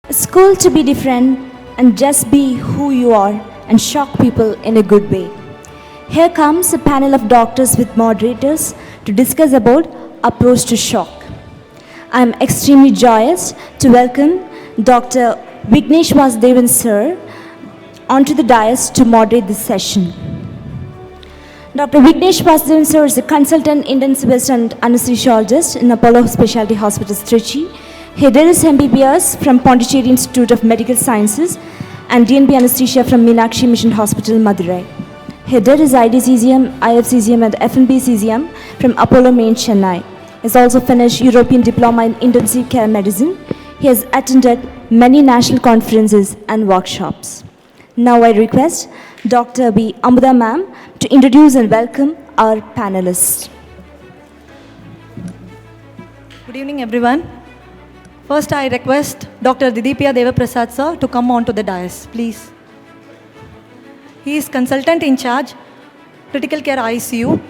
It's cool to be different and just be who you are and shock people in a good way. Here comes a panel of doctors with moderators to discuss about approach to shock. I am extremely joyous to welcome Dr. Vignesh Vasudevan sir onto the dais to moderate this session. Dr. Vignesh Vasudevan sir is a consultant intensivist and anesthesiologist in Apollo Specialty Hospitals, Trichy. He did his MBBS from Pondicherry Institute of Medical Sciences and DNB Anesthesia from Meenakshi Mission Hospital, Madurai. He did his IDCCM, IFCCM and FNBCCM from Apollo Main, Chennai. He has also finished European Diploma in Intensive Care Medicine. He has attended many national conferences and workshops. Now I request Dr. B. Amuda ma'am to introduce and welcome our panelists. Good evening, everyone. First, I request Dr. Dedeepiya Devaprasad sir to come on to the dais, please. He is consultant in charge, critical care ICU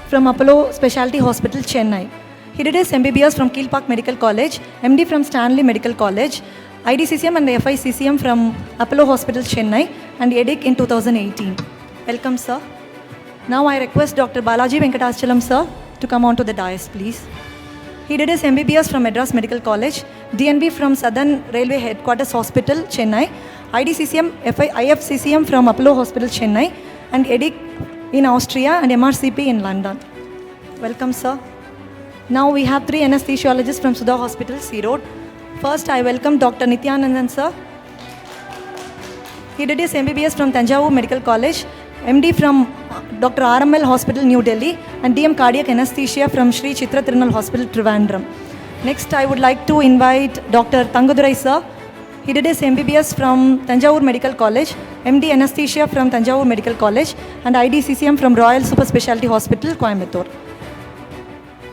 from Apollo Specialty Hospital, Chennai. He did his MBBS from Keel Park Medical College, MD from Stanley Medical College, IDCCM and FICCM from Apollo Hospital, Chennai, and EDIC in 2018. Welcome, sir. Now I request Dr. Balaji Venkatachalam sir to come on to the dais, please. He did his MBBS from Madras Medical College, DNB from Southern Railway Headquarters Hospital, Chennai, IDCCM, IFCCM from Apollo Hospital, Chennai, and EDIC in Austria and MRCP in London. Welcome, sir. Now we have three anesthesiologists from Sudha Hospital, Sea Road. First, I welcome Dr. Nithyanandan, sir. He did his MBBS from Thangadurai Medical College, MD from Dr. RML Hospital, New Delhi, and DM Cardiac Anesthesia from Sri Chitra Tirunal Hospital, Trivandrum. Next, I would like to invite Dr. Thangadurai, sir. He did his MBBS from Thangadurai Medical College, MD Anesthesia from Thangadurai Medical College, and IDCCM from Royal Super Specialty Hospital, Coimbatore.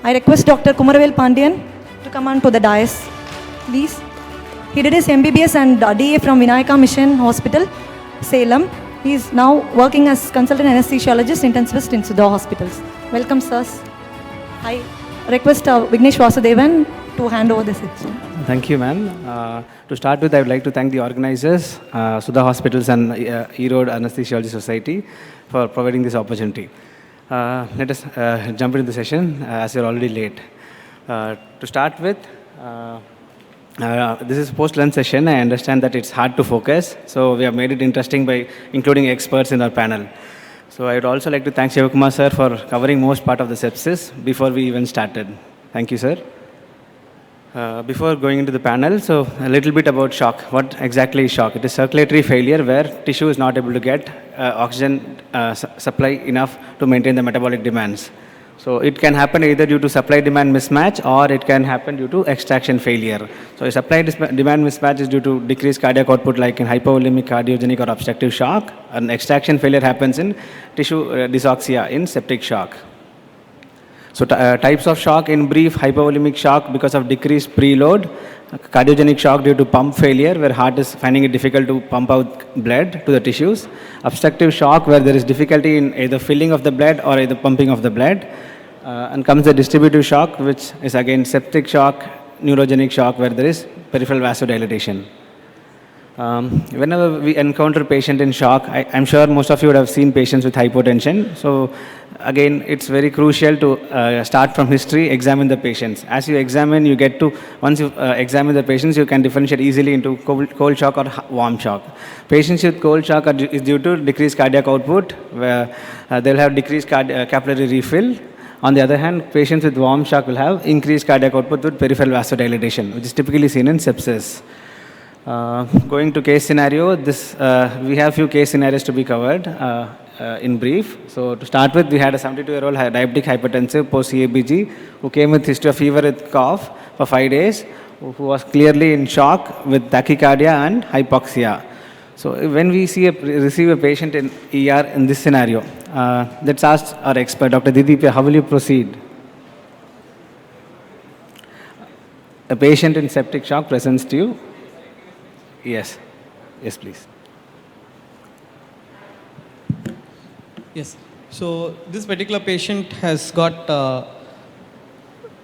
I request Dr. Kumaravel Pandian to come on to the dais, please. He did his MBBS and DA from Vinayaka Mission Hospital, Salem. He is now working as consultant anesthesiologist intensivist in Sudha Hospitals. Welcome, sirs. I request Vignesh Vasudevan to hand over the section. Thank you, ma'am. To start with, I would like to thank the organizers, Sudha Hospitals and E-Road Anesthesiology Society for providing this opportunity. Let us jump into the session as you're already late. To start with, this is post-lunch session. I understand that it's hard to focus, so we have made it interesting by including experts in our panel. So I would also like to thank Shivakumar sir for covering most part of the sepsis before we even started. Thank you, sir. Before going into the panel, so a little bit about shock. What exactly is shock? It is circulatory failure where tissue is not able to get oxygen supply enough to maintain the metabolic demands. So it can happen either due to supply-demand mismatch or it can happen due to extraction failure. So a supply-demand mismatch is due to decreased cardiac output like in hypovolemic, cardiogenic or obstructive shock. And extraction failure happens in tissue dysoxia in septic shock. So types of shock in brief: hypovolemic shock because of decreased preload, cardiogenic shock due to pump failure where heart is finding it difficult to pump out blood to the tissues, obstructive shock where there is difficulty in either filling of the blood or either pumping of the blood, and comes the distributive shock, which is again septic shock, neurogenic shock where there is peripheral vasodilation. Whenever we encounter patient in shock, I'm sure most of you would have seen patients with hypotension. So again, it's very crucial to start from history, examine the patients. As you examine, you get to, once you examine the patients, you can differentiate easily into cold shock or warm shock. Patients with cold shock is due to decreased cardiac output, where they'll have decreased capillary refill. On the other hand, patients with warm shock will have increased cardiac output with peripheral vasodilation, which is typically seen in sepsis. Going to case scenario, we have few case scenarios to be covered in brief. So to start with, we had a 72-year-old diabetic hypertensive post-CABG who came with history of fever with cough for 5 days, who was clearly in shock with tachycardia and hypoxia. So when we receive a patient in ER in this scenario, let's ask our expert, Dr. Dedeepiya, how will you proceed? A patient in septic shock presents to you. Yes. Yes, please. Yes. So this particular patient has got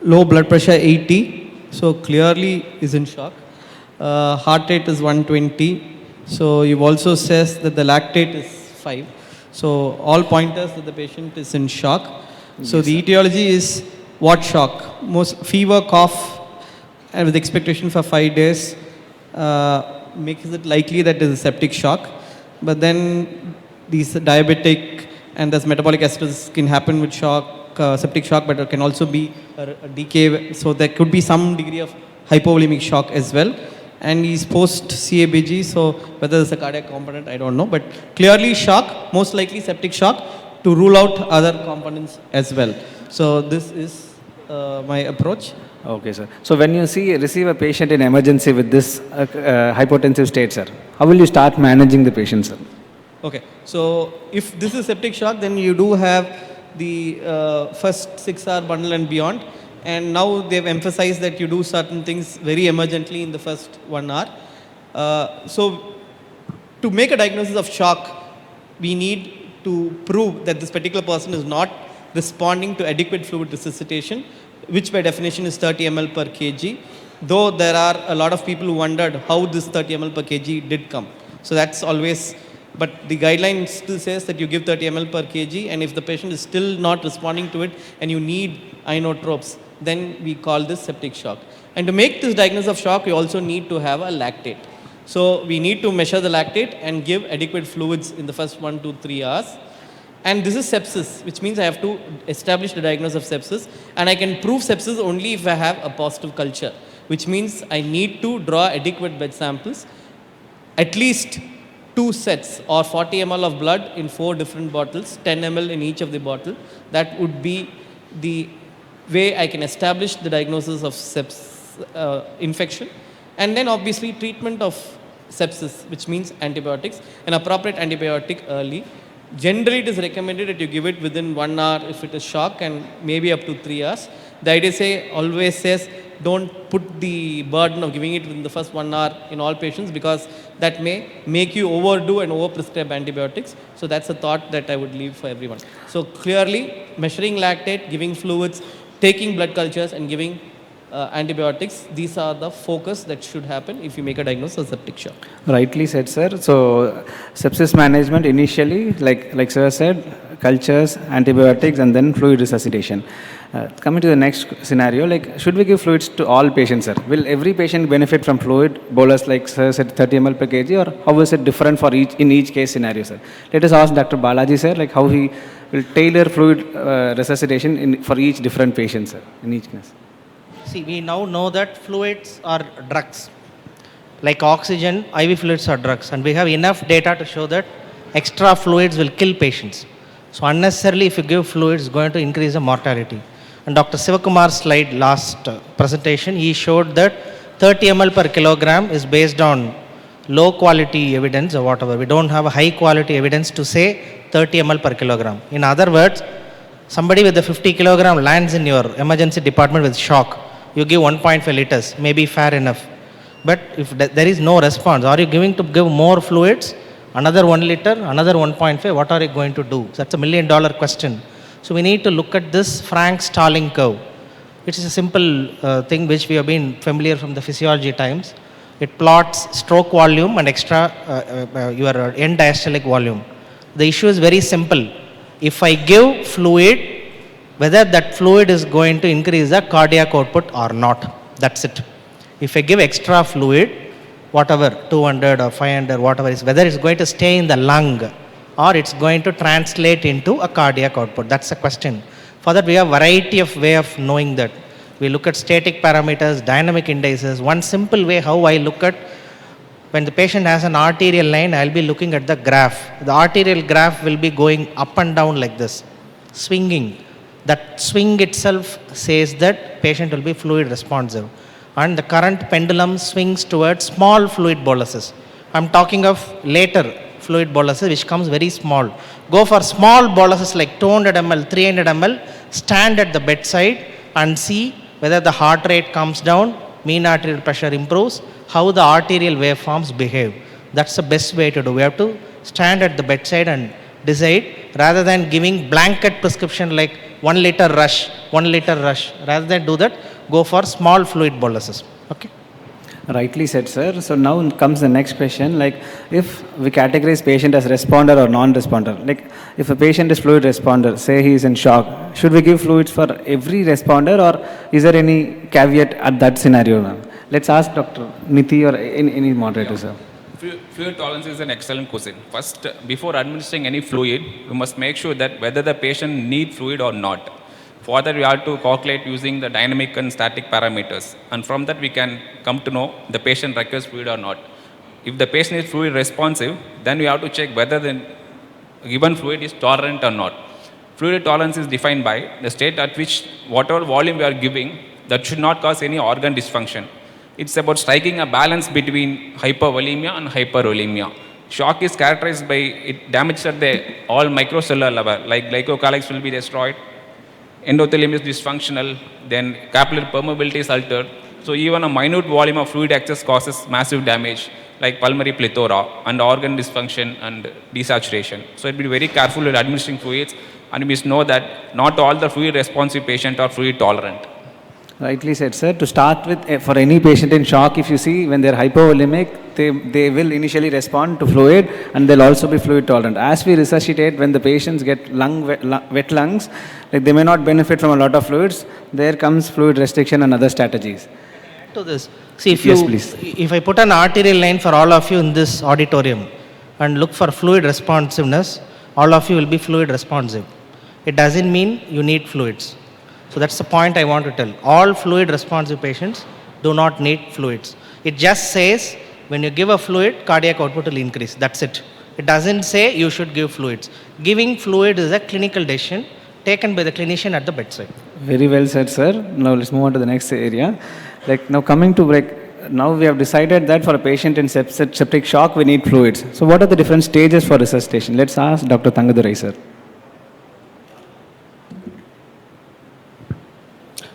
low blood pressure 80, so clearly is in shock. heart rate is 120. So you've also says that the lactate is 5. So all pointers that the patient is in shock. So the etiology is what shock? Most fever, cough, and with expectation for 5 days makes it likely that it is a septic shock. But then these diabetic and this metabolic acidosis can happen with shock, septic shock, but it can also be a decay. So there could be some degree of hypovolemic shock as well. And he's post CABG, so whether there's a cardiac component, I don't know. But clearly shock, most likely septic shock, to rule out other components as well. So this is my approach. Okay, sir. So when you receive a patient in emergency with this hypotensive state, sir, how will you start managing the patient, sir? Okay, so if this is septic shock, then you do have the first 6-hour bundle and beyond. And now they've emphasized that you do certain things very emergently in the first 1 hour. So to make a diagnosis of shock, we need to prove that this particular person is not responding to adequate fluid resuscitation, which by definition is 30 ml per kg. Though there are a lot of people who wondered how this 30 ml per kg did come. So that's always, but the guideline still says that you give 30 ml per kg, and if the patient is still not responding to it and you need inotropes, then we call this septic shock. And to make this diagnosis of shock, we also need to have a lactate. So we need to measure the lactate and give adequate fluids in the first 1 to 3 hours. And this is sepsis, which means I have to establish the diagnosis of sepsis, and I can prove sepsis only if I have a positive culture, which means I need to draw adequate blood samples, at least 2 sets or 40 ml of blood in 4 different bottles, 10 ml in each of the bottle. That would be the way I can establish the diagnosis of infection. And then obviously treatment of sepsis, which means antibiotics, an appropriate antibiotic early. Generally it is recommended that you give it within 1 hour if it is shock, and maybe up to 3 hours. The idea always says don't put the burden of giving it within the first 1 hour in all patients, because that may make you overdo and overprescribe antibiotics. So that's a thought that I would leave for everyone. So clearly measuring lactate, giving fluids, taking blood cultures and giving antibiotics, these are the focus that should happen if you make a diagnosis of septic shock. Rightly said, sir. So sepsis management initially, like sir said, cultures, antibiotics, and then fluid resuscitation. Coming to the next scenario, like should we give fluids to all patients, sir? Will every patient benefit from fluid bolus, like sir said, 30 ml per kg, or how is it different for each case scenario, sir? Let us ask Dr. Balaji, sir, like how he will tailor fluid resuscitation for each different patient, sir, in each case. See, we now know that fluids are drugs. Like oxygen, IV fluids are drugs. And we have enough data to show that extra fluids will kill patients. So unnecessarily, if you give fluids, it's going to increase the mortality. And Dr. Sivakumar's slide last presentation, he showed that 30 ml per kilogram is based on low quality evidence or whatever. We don't have a high quality evidence to say 30 ml per kilogram. In other words, somebody with a 50 kilogram lands in your emergency department with shock. You give 1.5 liters, maybe fair enough. But if there is no response, are you going to give more fluids? Another 1 liter, another 1.5, what are you going to do? That's $1 million question. So we need to look at this Frank-Starling curve. It is a simple thing which we have been familiar from the physiology times. It plots stroke volume and extra your end diastolic volume. The issue is very simple. If I give fluid, whether that fluid is going to increase the cardiac output or not. That's it. If I give extra fluid, whatever, 200 or 500, whatever is, whether it's going to stay in the lung or it's going to translate into a cardiac output. That's the question. For that, we have a variety of way of knowing that. We look at static parameters, dynamic indices. One simple way how I look at when the patient has an arterial line, I'll be looking at the graph. The arterial graph will be going up and down like this, swinging. That swing itself says that patient will be fluid responsive. And the current pendulum swings towards small fluid boluses. I'm talking of later fluid boluses which comes very small. Go for small boluses like 200 ml, 300 ml, stand at the bedside and see whether the heart rate comes down, mean arterial pressure improves, how the arterial waveforms behave. That's the best way to do. We have to stand at the bedside and decide rather than giving blanket prescription like 1 liter rush, 1 liter rush. Rather than do that, go for small fluid boluses. Okay. Rightly said, sir. So now comes the next question. Like, if we categorize patient as responder or non-responder, like if a patient is fluid responder, say he is in shock, should we give fluids for every responder, or is there any caveat at that scenario, ma'am? Let's ask Dr. Nithi or any moderator, sir. Fluid tolerance is an excellent question. First, before administering any fluid, we must make sure that whether the patient needs fluid or not. For that, we have to calculate using the dynamic and static parameters. And from that, we can come to know the patient requires fluid or not. If the patient is fluid responsive, then we have to check whether the given fluid is tolerant or not. Fluid tolerance is defined by the state at which whatever volume we are giving, that should not cause any organ dysfunction. It's about striking a balance between hypervolemia and hypervolemia. Shock is characterized by it damage at the all microcellular level, like glycocalyx will be destroyed, endothelium is dysfunctional, then capillary permeability is altered. So even a minute volume of fluid excess causes massive damage, like pulmonary plethora and organ dysfunction and desaturation. So it will be very careful with administering fluids, and we must know that not all the fluid responsive patients are fluid tolerant. Rightly said, sir. To start with, for any patient in shock, if you see when they're hypovolemic, they will initially respond to fluid, and they'll also be fluid tolerant. As we resuscitate, when the patients get wet lungs, like they may not benefit from a lot of fluids, there comes fluid restriction and other strategies. To this, see Yes, please. if I put an arterial line for all of you in this auditorium and look for fluid responsiveness, all of you will be fluid responsive. It doesn't mean you need fluids. So that's the point I want to tell. All fluid responsive patients do not need fluids. It just says when you give a fluid, cardiac output will increase. That's it. It doesn't say you should give fluids. Giving fluid is a clinical decision taken by the clinician at the bedside. Very well said, sir. Now let's move on to the next area. Like now coming to now we have decided that for a patient in septic shock, we need fluids. So what are the different stages for resuscitation? Let's ask Dr. Thangadurai, sir.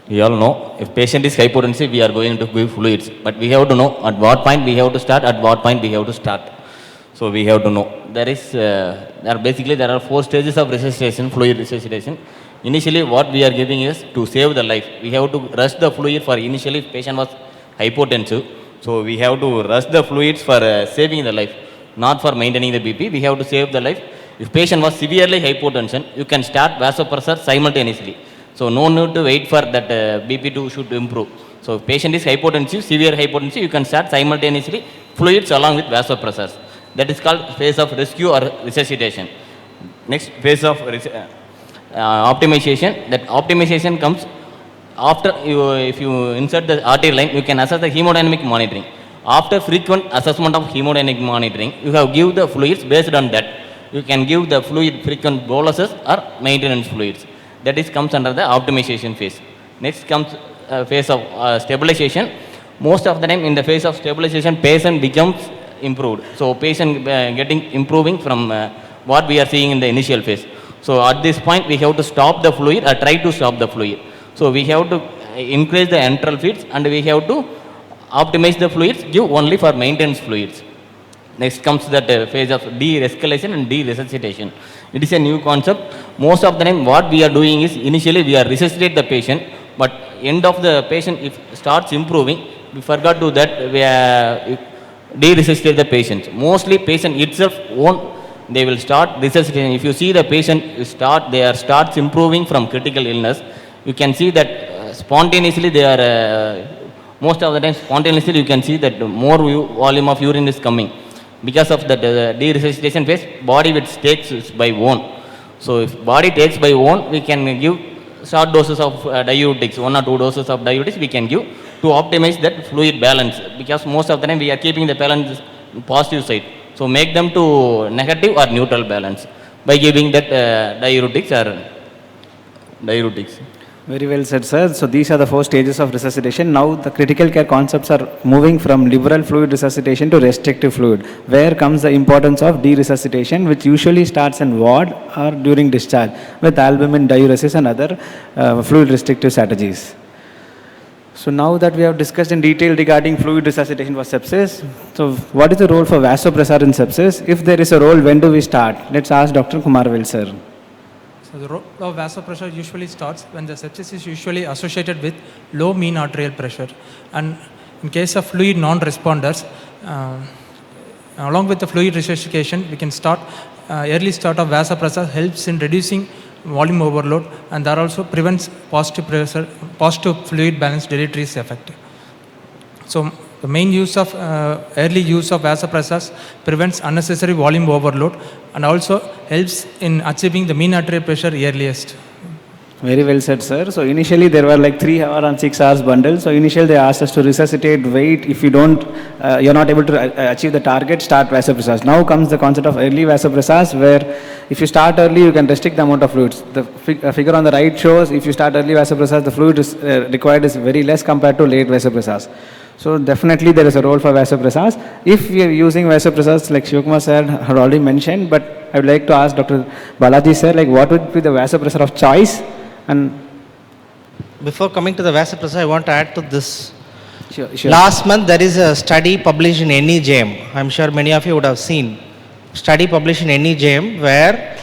We all know if patient is hypotensive, we are going to give fluids. But we have to know at what point we have to start, at what point we have to start. So we have to know. There are 4 stages of resuscitation, fluid resuscitation. Initially, what we are giving is to save the life. We have to rush the fluid for initially if patient was hypotensive. So we have to rush the fluids for saving the life, not for maintaining the BP. We have to save the life. If patient was severely hypotension, you can start vasopressor simultaneously. So no need to wait for that BP2 should improve. So if patient is hypotensive, severe hypotensive, you can start simultaneously fluids along with vasopressors. That is called phase of rescue or resuscitation. Next phase of optimization. That optimization comes after if you insert the arterial line, you can assess the hemodynamic monitoring. After frequent assessment of hemodynamic monitoring, you have give the fluids based on that. You can give the fluid frequent boluses or maintenance fluids. That is comes under the optimization phase. Next comes phase of stabilization. Most of the time in the phase of stabilization, patient becomes improved. So patient getting improving from what we are seeing in the initial phase. So at this point, we have to stop the fluid or try to stop the fluid. So we have to increase the enteral fluids and we have to optimize the fluids, give only for maintenance fluids. Next comes that phase of de-escalation and de-resuscitation. It is a new concept. Most of the time what we are doing is initially we are resuscitate the patient, but end of the patient if starts improving, we forgot to that we are de-resuscitate the patient. Mostly patient itself they will start resuscitation. If you see the patient starts improving from critical illness, you can see that spontaneously they are, most of the time spontaneously you can see that more volume of urine is coming. Because of the de-resuscitation phase, body which takes by own. So if body takes by own, we can give short doses of diuretics, 1 or 2 doses of diuretics we can give to optimize that fluid balance. Because most of the time we are keeping the balance positive side. So make them to negative or neutral balance by giving that diuretics or diuretics. Very well said, sir. So these are the 4 stages of resuscitation. Now the critical care concepts are moving from liberal fluid resuscitation to restrictive fluid. Where comes the importance of de-resuscitation, which usually starts in ward or during discharge with albumin, diuresis and other fluid restrictive strategies. So now that we have discussed in detail regarding fluid resuscitation for sepsis, so what is the role for vasopressor in sepsis? If there is a role, when do we start? Let's ask Dr. Kumaravel, sir. So the role of vasopressor usually starts when the sepsis is usually associated with low mean arterial pressure, and in case of fluid non-responders, along with the fluid resuscitation, we can start early start of vasopressor helps in reducing volume overload, and that also prevents positive fluid balance deleterious effect. So the main use of early use of vasopressors prevents unnecessary volume overload and also helps in achieving the mean arterial pressure earliest. Very well said, sir. So initially there were like 3 hour and 6 hours bundles. So initially they asked us to resuscitate, wait. If you don't, you're not able to achieve the target, start vasopressors. Now comes the concept of early vasopressors, where if you start early, you can restrict the amount of fluids. The figure on the right shows if you start early vasopressors, the fluid required is very less compared to late vasopressors. So definitely there is a role for vasopressors. If we are using vasopressors, like Shivakumar sir had already mentioned, but I would like to ask Dr. Balaji sir, like what would be the vasopressor of choice? And Before coming to the vasopressor, I want to add to this. Sure. Last month, there is a study published in NEJM. I'm sure many of you would have seen. Study published in NEJM where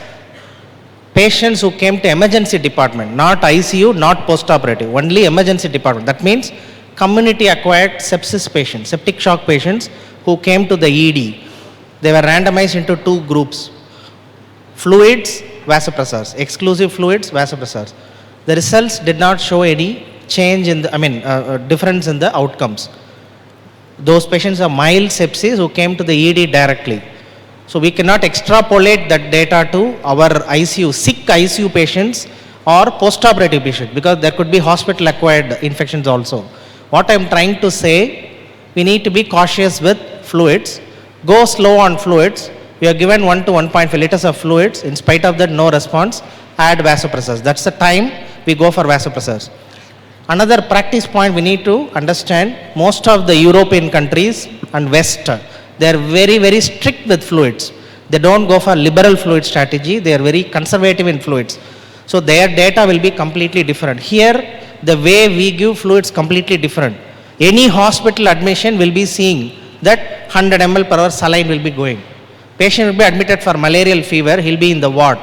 patients who came to emergency department, not ICU, not post-operative, only emergency department. That means community-acquired sepsis patients, septic shock patients who came to the ED. They were randomized into 2 groups. Fluids, vasopressors. Exclusive fluids, vasopressors. The results did not show any change in the, difference in the outcomes. Those patients are mild sepsis who came to the ED directly. So we cannot extrapolate that data to our ICU, sick ICU patients or post-operative patients, because there could be hospital-acquired infections also. What I am trying to say, we need to be cautious with fluids, go slow on fluids. We are given 1 to 1.5 liters of fluids. In spite of that, no response, add vasopressors. That's the time we go for vasopressors. Another practice point we need to understand, most of the European countries and West, they are very, very strict with fluids. They don't go for liberal fluid strategy. They are very conservative in fluids. So their data will be completely different. Here, the way we give fluids completely different. Any hospital admission will be seeing that 100 ml per hour saline will be going. Patient will be admitted for malarial fever, he'll be in the ward.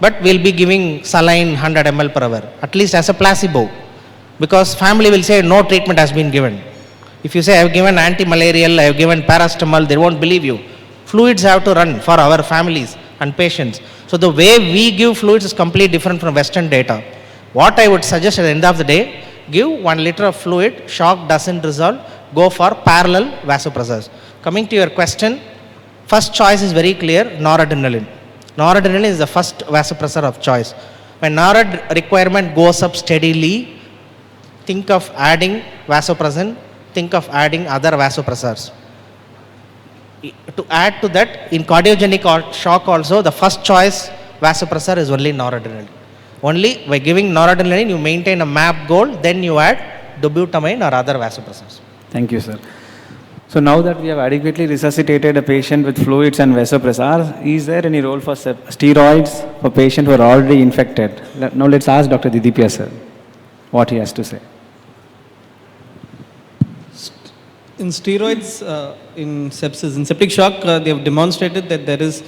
But we'll be giving saline 100 ml per hour, at least as a placebo. Because family will say no treatment has been given. If you say I have given anti-malarial, I have given paracetamol, they won't believe you. Fluids have to run for our families and patients. So the way we give fluids is completely different from Western data. What I would suggest at the end of the day, give 1 liter of fluid, shock doesn't resolve, go for parallel vasopressors. Coming to your question, first choice is very clear, noradrenaline. Noradrenaline is the first vasopressor of choice. When norad requirement goes up steadily, think of adding vasopressin, think of adding other vasopressors. To add to that, in cardiogenic shock also, the first choice vasopressor is only noradrenaline. Only by giving noradrenaline, you maintain a MAP goal, then you add dobutamine or other vasopressors. thank you, sir. So now that we have adequately resuscitated a patient with fluids and vasopressors, is there any role for steroids for patients who are already infected? Now let's ask Dr. Dedeepiya sir what he has to say. In steroids, in sepsis, in septic shock, they have demonstrated that there is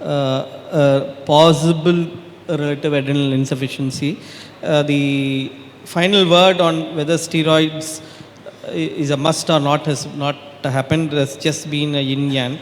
a possible relative adrenal insufficiency. The final word on whether steroids is a must or not has not happened. There's just been a yin-yang.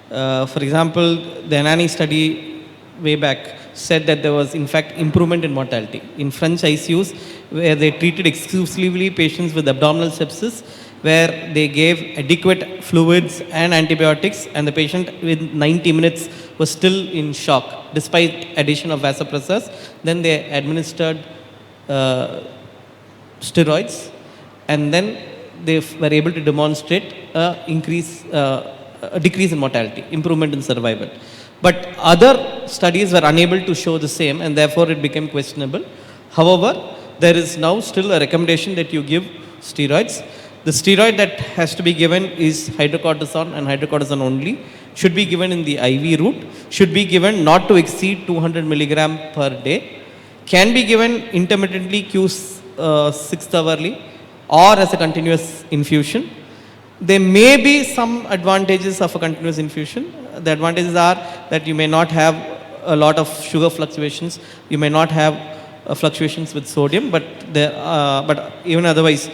For example, the Anani study way back said that there was in fact improvement in mortality. In French ICUs, where they treated exclusively patients with abdominal sepsis, where they gave adequate fluids and antibiotics, and the patient within 90 minutes was still in shock despite addition of vasopressors. Then they administered steroids, and then they were able to demonstrate a decrease in mortality, improvement in survival. But other studies were unable to show the same, and therefore it became questionable. However, there is now still a recommendation that you give steroids. The steroid that has to be given is hydrocortisone and hydrocortisone only. Should be given in the IV route. Should be given not to exceed 200 milligram per day. Can be given intermittently Q6 hourly or as a continuous infusion. There may be some advantages of a continuous infusion. The advantages are that you may not have a lot of sugar fluctuations. You may not have fluctuations with sodium, but even otherwise,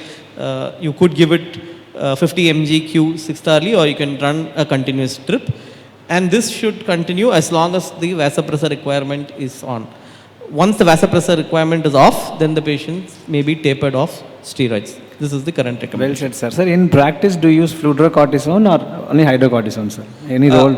you could give it 50 mg Q 6 hourly, or you can run a continuous drip. And this should continue as long as the vasopressor requirement is on. Once the vasopressor requirement is off, then the patients may be tapered off steroids. This is the current recommendation. Well said, sir. Sir, in practice, do you use fludrocortisone or only hydrocortisone, sir? Any role?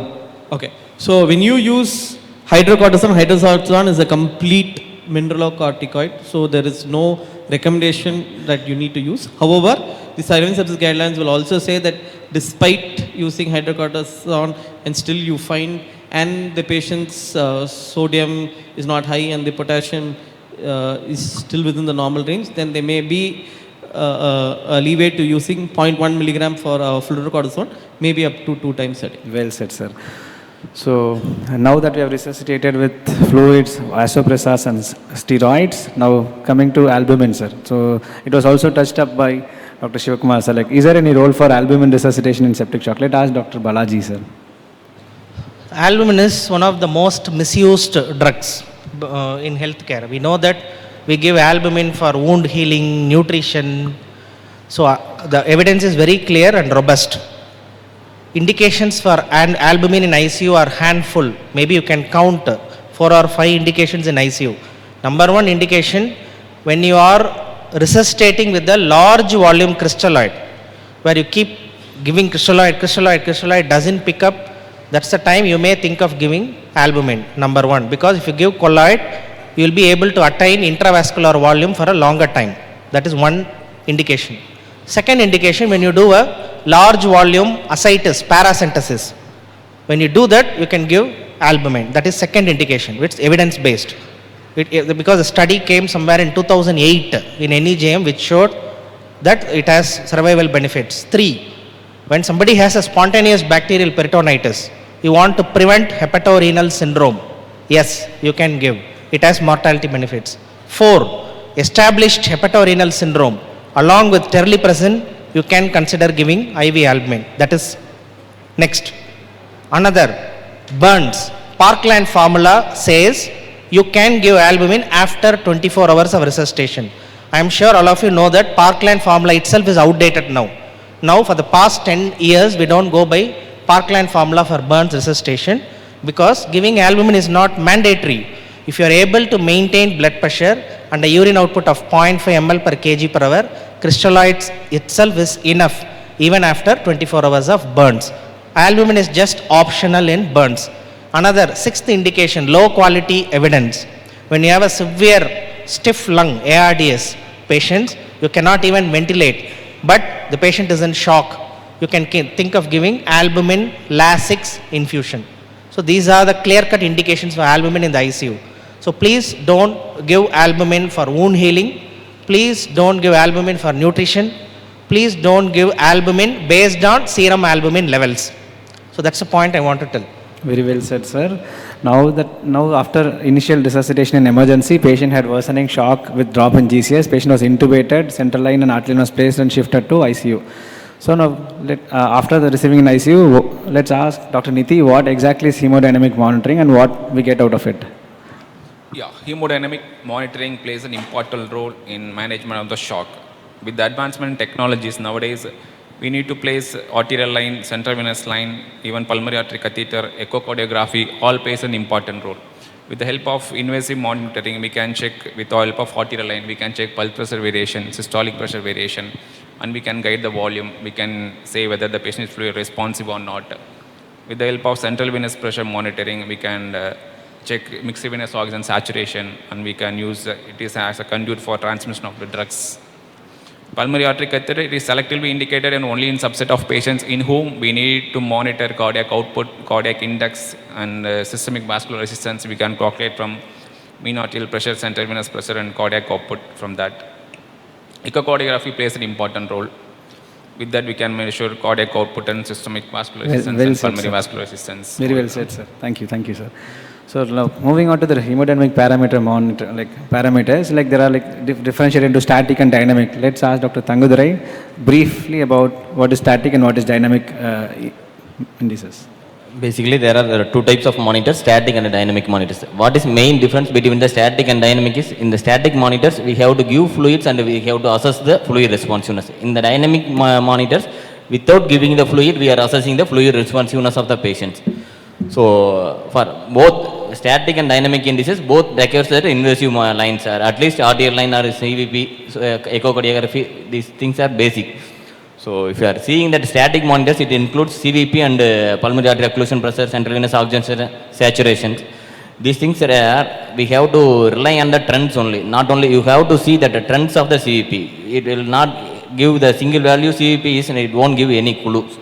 Okay. So when you use hydrocortisone is a complete mineralocorticoid. So there is no recommendation that you need to use. However, the Syrian sepsis guidelines will also say that despite using hydrocortisone and still you find and the patient's sodium is not high and the potassium is still within the normal range, then there may be a leeway to using 0.1 milligram for fludrocortisone, maybe up to 2 times a day. Well said, sir. So now that we have resuscitated with fluids, vasopressors and steroids, now coming to albumin, sir. So it was also touched up by Dr. Shivakumar, sir. Like, is there any role for albumin resuscitation in septic shock? Let's ask Dr. Balaji, sir. Albumin is one of the most misused drugs in healthcare. We know that we give albumin for wound healing, nutrition. So the evidence is very clear and robust. Indications for albumin in ICU are handful. Maybe you can count 4 or 5 indications in ICU. Number 1 indication, when you are resuscitating with the large volume crystalloid, where you keep giving crystalloid doesn't pick up, that's the time you may think of giving albumin, number 1. Because if you give colloid, you will be able to attain intravascular volume for a longer time. That is one indication. Second indication, when you do a large volume ascites, paracentesis, when you do that, you can give albumin. That is second indication, which is evidence based. Because the study came somewhere in 2008 in NEJM, which showed that it has survival benefits. 3, when somebody has a spontaneous bacterial peritonitis, you want to prevent hepatorenal syndrome, yes, you can give. It has mortality benefits. 4, established hepatorenal syndrome, along with terlipressin, you can consider giving IV albumin. That is next. Another, burns. Parkland formula says you can give albumin after 24 hours of resuscitation. I am sure all of you know that Parkland formula itself is outdated now. Now for the past 10 years, we don't go by Parkland formula for burns resuscitation because giving albumin is not mandatory. If you are able to maintain blood pressure and a urine output of 0.5 ml per kg per hour, crystalloids itself is enough even after 24 hours of burns. Albumin is just optional in burns. Another 6th indication, low quality evidence. When you have a severe stiff lung, ARDS patients, you cannot even ventilate, but the patient is in shock. You can think of giving albumin Lasix infusion. So these are the clear-cut indications for albumin in the ICU. So please don't give albumin for wound healing. Please don't give albumin for nutrition. Please don't give albumin based on serum albumin levels. So that's the point I want to tell. Very well said, sir. Now after initial resuscitation in emergency, patient had worsening shock with drop in GCS. Patient was intubated, central line and arterial was placed and shifted to ICU. So now, after the receiving in ICU, let's ask Dr. Nithi what exactly is hemodynamic monitoring and what we get out of it. Yeah, hemodynamic monitoring plays an important role in management of the shock. With the advancement in technologies nowadays, we need to place arterial line, central venous line, even pulmonary artery catheter, echocardiography, all plays an important role. With the help of invasive monitoring, we can check with the help of arterial line, we can check pulse pressure variation, systolic pressure variation, and we can guide the volume. We can say whether the patient is fluid responsive or not. With the help of central venous pressure monitoring, we can check mixed venous oxygen saturation, and we can use it is as a conduit for transmission of the drugs. Pulmonary artery catheter, it is selectively indicated and only in subset of patients in whom we need to monitor cardiac output, cardiac index, and systemic vascular resistance. We can calculate from mean arterial pressure, central venous pressure, and cardiac output from that. Echocardiography plays an important role. With that, we can measure cardiac output and systemic vascular resistance and pulmonary vascular resistance. Very well said, sir. Thank you, sir. So now moving on to the hemodynamic parameters, like there are differentiated into static and dynamic. Let's ask Dr. Thangadurai briefly about what is static and what is dynamic indices. Basically, there are 2 types of monitors, static and dynamic monitors. What is main difference between the static and dynamic is, in the static monitors, we have to give fluids and we have to assess the fluid responsiveness. In the dynamic monitors, Without giving the fluid, we are assessing the fluid responsiveness of the patient. So for both static and dynamic indices, both requires the invasive lines, or at least arterial line or CVP, so, echocardiography, these things are basic. So if you are seeing that static monitors, it includes CVP and pulmonary artery occlusion pressure, central venous oxygen saturation. These things are, we have to rely on the trends only. Not only, you have to see that the trends of the CVP. It will not give the single value CVP is, and it won't give any clues.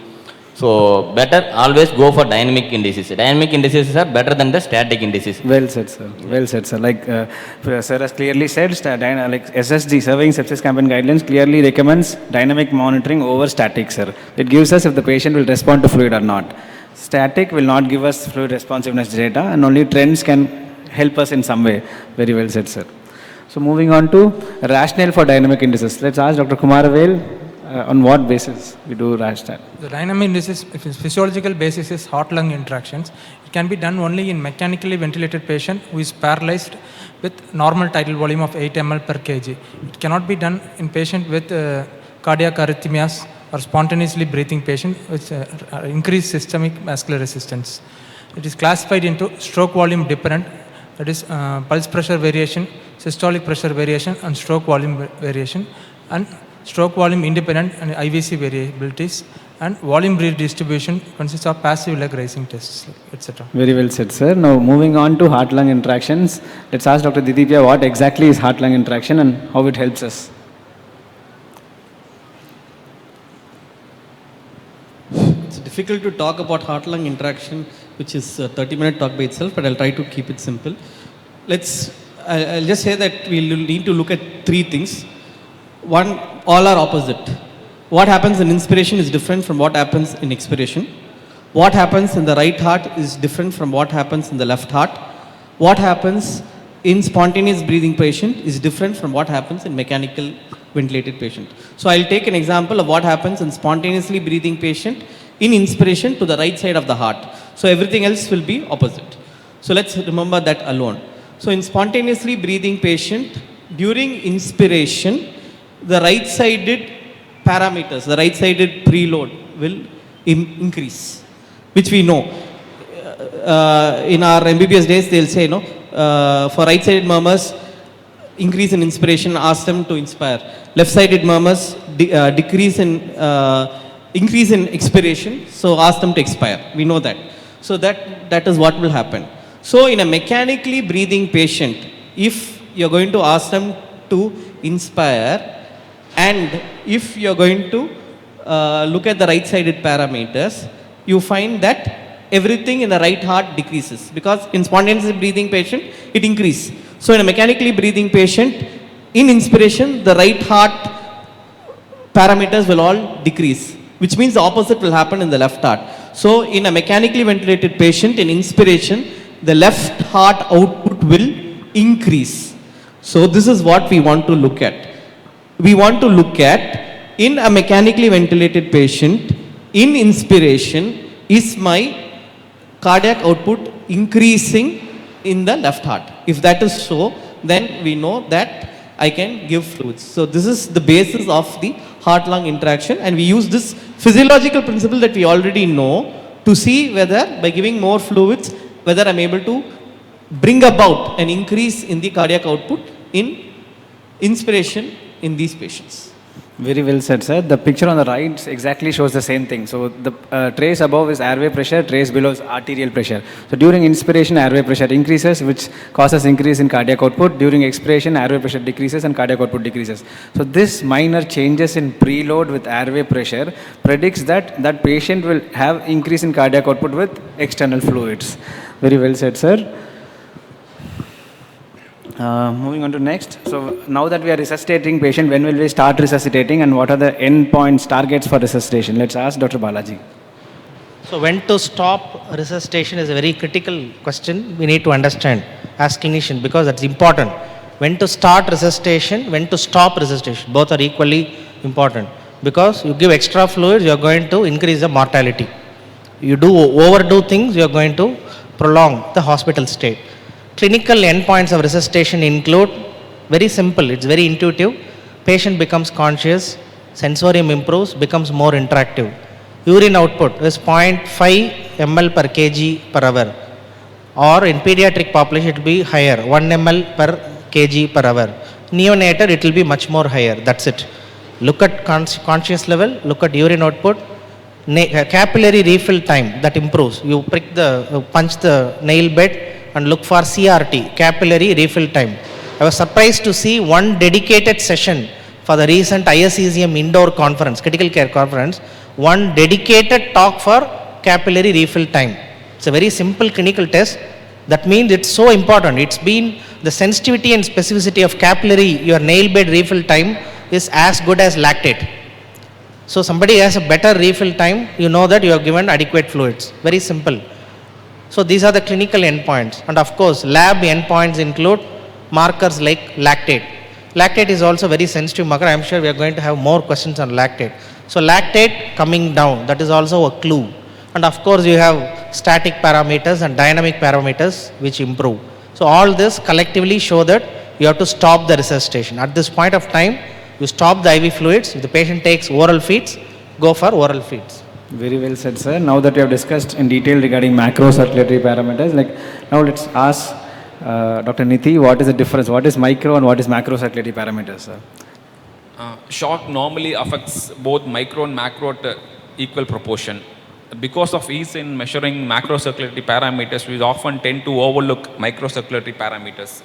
So better always go for dynamic indices. Dynamic indices are better than the static indices. Well said, sir. Well said, sir. Like sir has clearly said, like SSG, Surveying Sepsis Campaign Guidelines, clearly recommends dynamic monitoring over static, sir. It gives us if the patient will respond to fluid or not. Static will not give us fluid responsiveness data, and only trends can help us in some way. Very well said, sir. So moving on to rationale for dynamic indices. Let's ask Dr. Kumaravel. On what basis we do rationale? The dynamic indices, if its physiological basis is heart-lung interactions, it can be done only in mechanically ventilated patient who is paralyzed with normal tidal volume of 8 ml per kg. It cannot be done in patient with cardiac arrhythmias or spontaneously breathing patient with increased systemic vascular resistance. It is classified into stroke volume dependent, that is pulse pressure variation, systolic pressure variation, and stroke volume variation, and stroke volume independent and IVC variabilities, and volume redistribution consists of passive leg raising tests, etc. Very well said, sir. Now moving on to heart-lung interactions. Let's ask Dr. Dedeepiya what exactly is heart-lung interaction and how it helps us. It's difficult to talk about heart-lung interaction, which is a 30-minute talk by itself, but I'll try to keep it simple. I'll just say that we'll need to look at three things. One, all are opposite. What happens in inspiration is different from what happens in expiration. What happens in the right heart is different from what happens in the left heart. What happens in spontaneous breathing patient is different from what happens in mechanical ventilated patient. So I'll take an example of what happens in spontaneously breathing patient in inspiration to the right side of the heart. So everything else will be opposite. So let's remember that alone. So in spontaneously breathing patient, during inspiration, the right-sided parameters, the right-sided preload will increase, which we know. In our MBBS days, they'll say, for right-sided murmurs, increase in inspiration, ask them to inspire. Left-sided murmurs, increase in expiration, so ask them to expire. We know that. So that is what will happen. So in a mechanically breathing patient, if you're going to ask them to inspire, and if you're going to look at the right-sided parameters, you find that everything in the right heart decreases, because in spontaneously breathing patient, it increases. So in a mechanically breathing patient, in inspiration, the right heart parameters will all decrease, which means the opposite will happen in the left heart. So in a mechanically ventilated patient, in inspiration, the left heart output will increase. So this is what we want to look at. We want to look at, in a mechanically ventilated patient, in inspiration, is my cardiac output increasing in the left heart? If that is so, then we know that I can give fluids. So this is the basis of the heart-lung interaction, and we use this physiological principle that we already know to see whether by giving more fluids, whether I'm able to bring about an increase in the cardiac output in inspiration in these patients. Very well said, sir. The picture on the right exactly shows the same thing. So the trace above is airway pressure, trace below is arterial pressure. So during inspiration, airway pressure increases, which causes increase in cardiac output. During expiration, airway pressure decreases and cardiac output decreases. So this minor changes in preload with airway pressure predicts that that patient will have increase in cardiac output with external fluids. Very well said, sir. Moving on to next. So now that we are resuscitating patient, when will we start resuscitating and what are the endpoints, targets for resuscitation? Let's ask Dr. Balaji. So when to stop resuscitation is a very critical question we need to understand as clinician, because that's important. When to start resuscitation, when to stop resuscitation, both are equally important, because you give extra fluids, you are going to increase the mortality. You overdo things, you are going to prolong the hospital stay. Clinical endpoints of resuscitation include, very simple, it's very intuitive. Patient becomes conscious, sensorium improves, becomes more interactive. Urine output is 0.5 ml per kg per hour, or in pediatric population it will be higher, 1 ml per kg per hour. Neonatal it will be much more higher. That's it. Look at conscious level, look at urine output, capillary refill time that improves. You punch the nail bed and look for CRT, capillary refill time. I was surprised to see one dedicated session for the recent ISCCM indoor conference, critical care conference, one dedicated talk for capillary refill time. It's a very simple clinical test. That means it's so important. It's been the sensitivity and specificity of capillary, your nail bed refill time is as good as lactate. So somebody has a better refill time, you know that you have given adequate fluids. Very simple. So these are the clinical endpoints. And of course, lab endpoints include markers like lactate. Lactate is also very sensitive marker. I am sure we are going to have more questions on lactate. So lactate coming down, that is also a clue. And of course, you have static parameters and dynamic parameters which improve. So all this collectively show that you have to stop the resuscitation. At this point of time, you stop the IV fluids. If the patient takes oral feeds, go for oral feeds. Very well said, sir. Now that we have discussed in detail regarding macrocirculatory parameters, now let's ask Dr. Nithi, what is the difference? What is micro and what is macrocirculatory parameters, sir? Shock normally affects both micro and macro at equal proportion. Because of ease in measuring macrocirculatory parameters, we often tend to overlook microcirculatory parameters.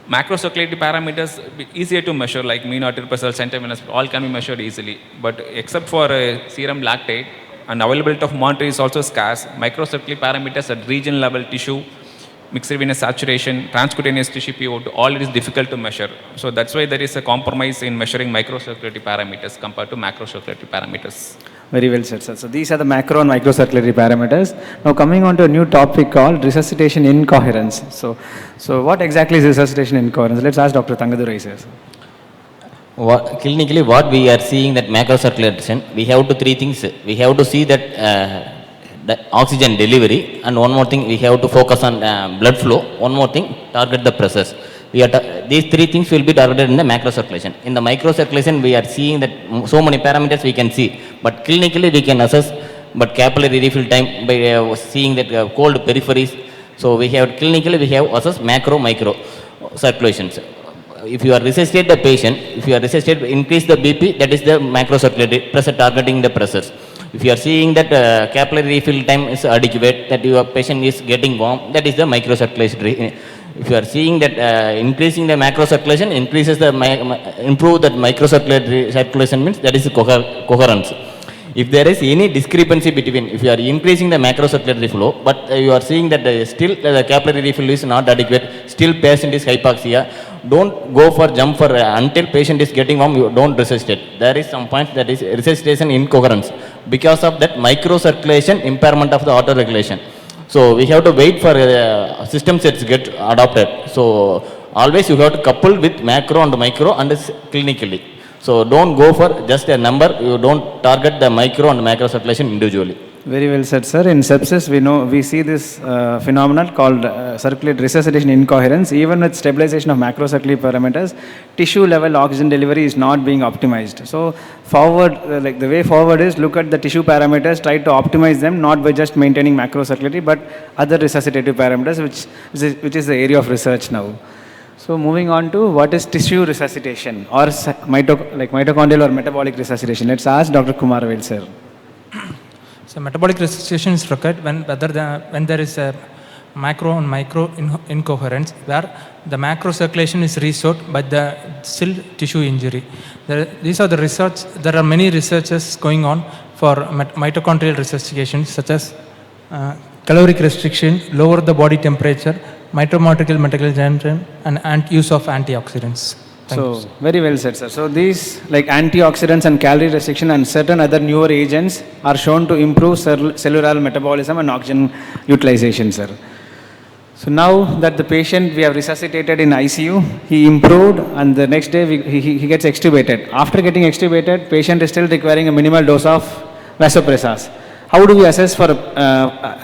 Macrocirculatory parameters easier to measure, like mean arterial pressure, centivenous, all can be measured easily. But except for serum lactate, and availability of monitor is also scarce. Microcirculatory parameters at region level tissue, mixed venous saturation, transcutaneous tissue PO2, all it is difficult to measure. So that's why there is a compromise in measuring microcirculatory parameters compared to macrocirculatory parameters. Very well said, sir. So these are the macro and microcirculatory parameters. Now coming on to a new topic called resuscitation incoherence. So what exactly is resuscitation incoherence? Let's ask Dr. Thangadurai, sir. Clinically, what we are seeing that macrocirculation, we have to three things. We have to see that the oxygen delivery, and one more thing we have to focus on blood flow. One more thing, target the pressures. These three things will be targeted in the macrocirculation. In the microcirculation, we are seeing that so many parameters we can see, but clinically we can assess but capillary refill time by seeing that cold peripheries. So we have clinically we have assess macro micro circulations. If you are resuscitate the patient, if you are resuscitate increase the BP, that is the macrocirculatory pressure, targeting the pressures. If you are seeing that capillary refill time is adequate, that your patient is getting warm, that is the microcirculatory. If you are seeing that increasing the macrocirculation increases the improve that microcirculatory circulation, means that is coherence. If there is any discrepancy between, if you are increasing the macrocirculatory flow, but you are seeing that still the capillary refill is not adequate, still patient is hypoxia, don't go for jump for until patient is getting warm, you don't resuscitate. There is some point that is resuscitation incoherence because of that microcirculation impairment of the auto regulation. So we have to wait for system sets get adopted. So always you have to couple with macro and micro and clinically. So don't go for just a number, you don't target the micro and macro circulation individually. Very well said, sir. In sepsis, we see this phenomenon called resuscitation incoherence. Even with stabilization of macrocirculatory parameters, tissue level oxygen delivery is not being optimized. So forward, the way forward is look at the tissue parameters, try to optimize them, not by just maintaining macrocirculatory, but other resuscitative parameters, which is the area of research now. So moving on to what is tissue resuscitation or mitochondrial or metabolic resuscitation. Let's ask Dr. Kumaravel, sir. So metabolic resuscitation is required when there is a macro and micro incoherence, where the macro circulation is restored but the still tissue injury. These are the research. There are many researches going on for mitochondrial resuscitation, such as caloric restriction, lower the body temperature, mitochondrial metabolism, and use of antioxidants. So very well said, sir. So these like antioxidants and calorie restriction and certain other newer agents are shown to improve cellular metabolism and oxygen utilization, sir. So now that the patient we have resuscitated in ICU, he improved, and the next day he gets extubated. After getting extubated, patient is still requiring a minimal dose of vasopressors. How do we assess for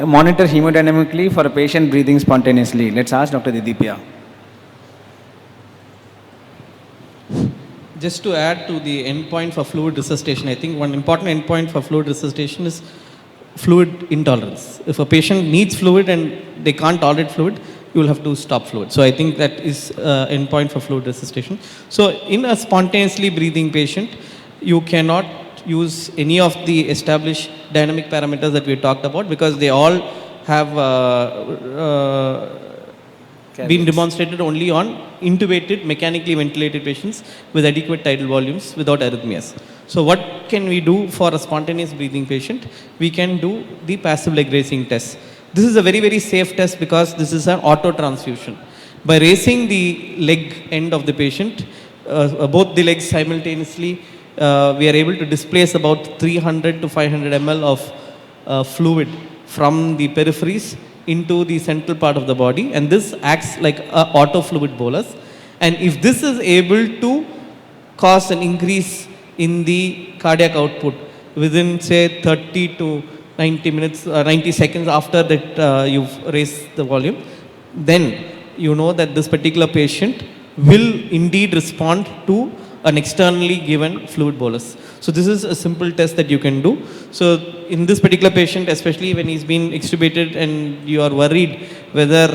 monitor hemodynamically for a patient breathing spontaneously? Let's ask Dr. Dedeepiya. Just to add to the endpoint for fluid resuscitation, I think one important endpoint for fluid resuscitation is fluid intolerance. If a patient needs fluid and they can't tolerate fluid, you will have to stop fluid. So I think that is endpoint for fluid resuscitation. So in a spontaneously breathing patient, you cannot use any of the established dynamic parameters that we talked about, because they all have been demonstrated only on intubated, mechanically ventilated patients with adequate tidal volumes without arrhythmias. So what can we do for a spontaneous breathing patient? We can do the passive leg raising test. This is a very, very safe test because this is an auto transfusion. By raising the leg end of the patient, both the legs simultaneously, we are able to displace about 300 to 500 ml of fluid from the peripheries into the central part of the body, and this acts like an auto fluid bolus. And if this is able to cause an increase in the cardiac output within say 30 to 90 minutes, 90 seconds after that you've raised the volume, then you know that this particular patient will indeed respond to an externally given fluid bolus. So this is a simple test that you can do. So in this particular patient, especially when he's been extubated and you are worried whether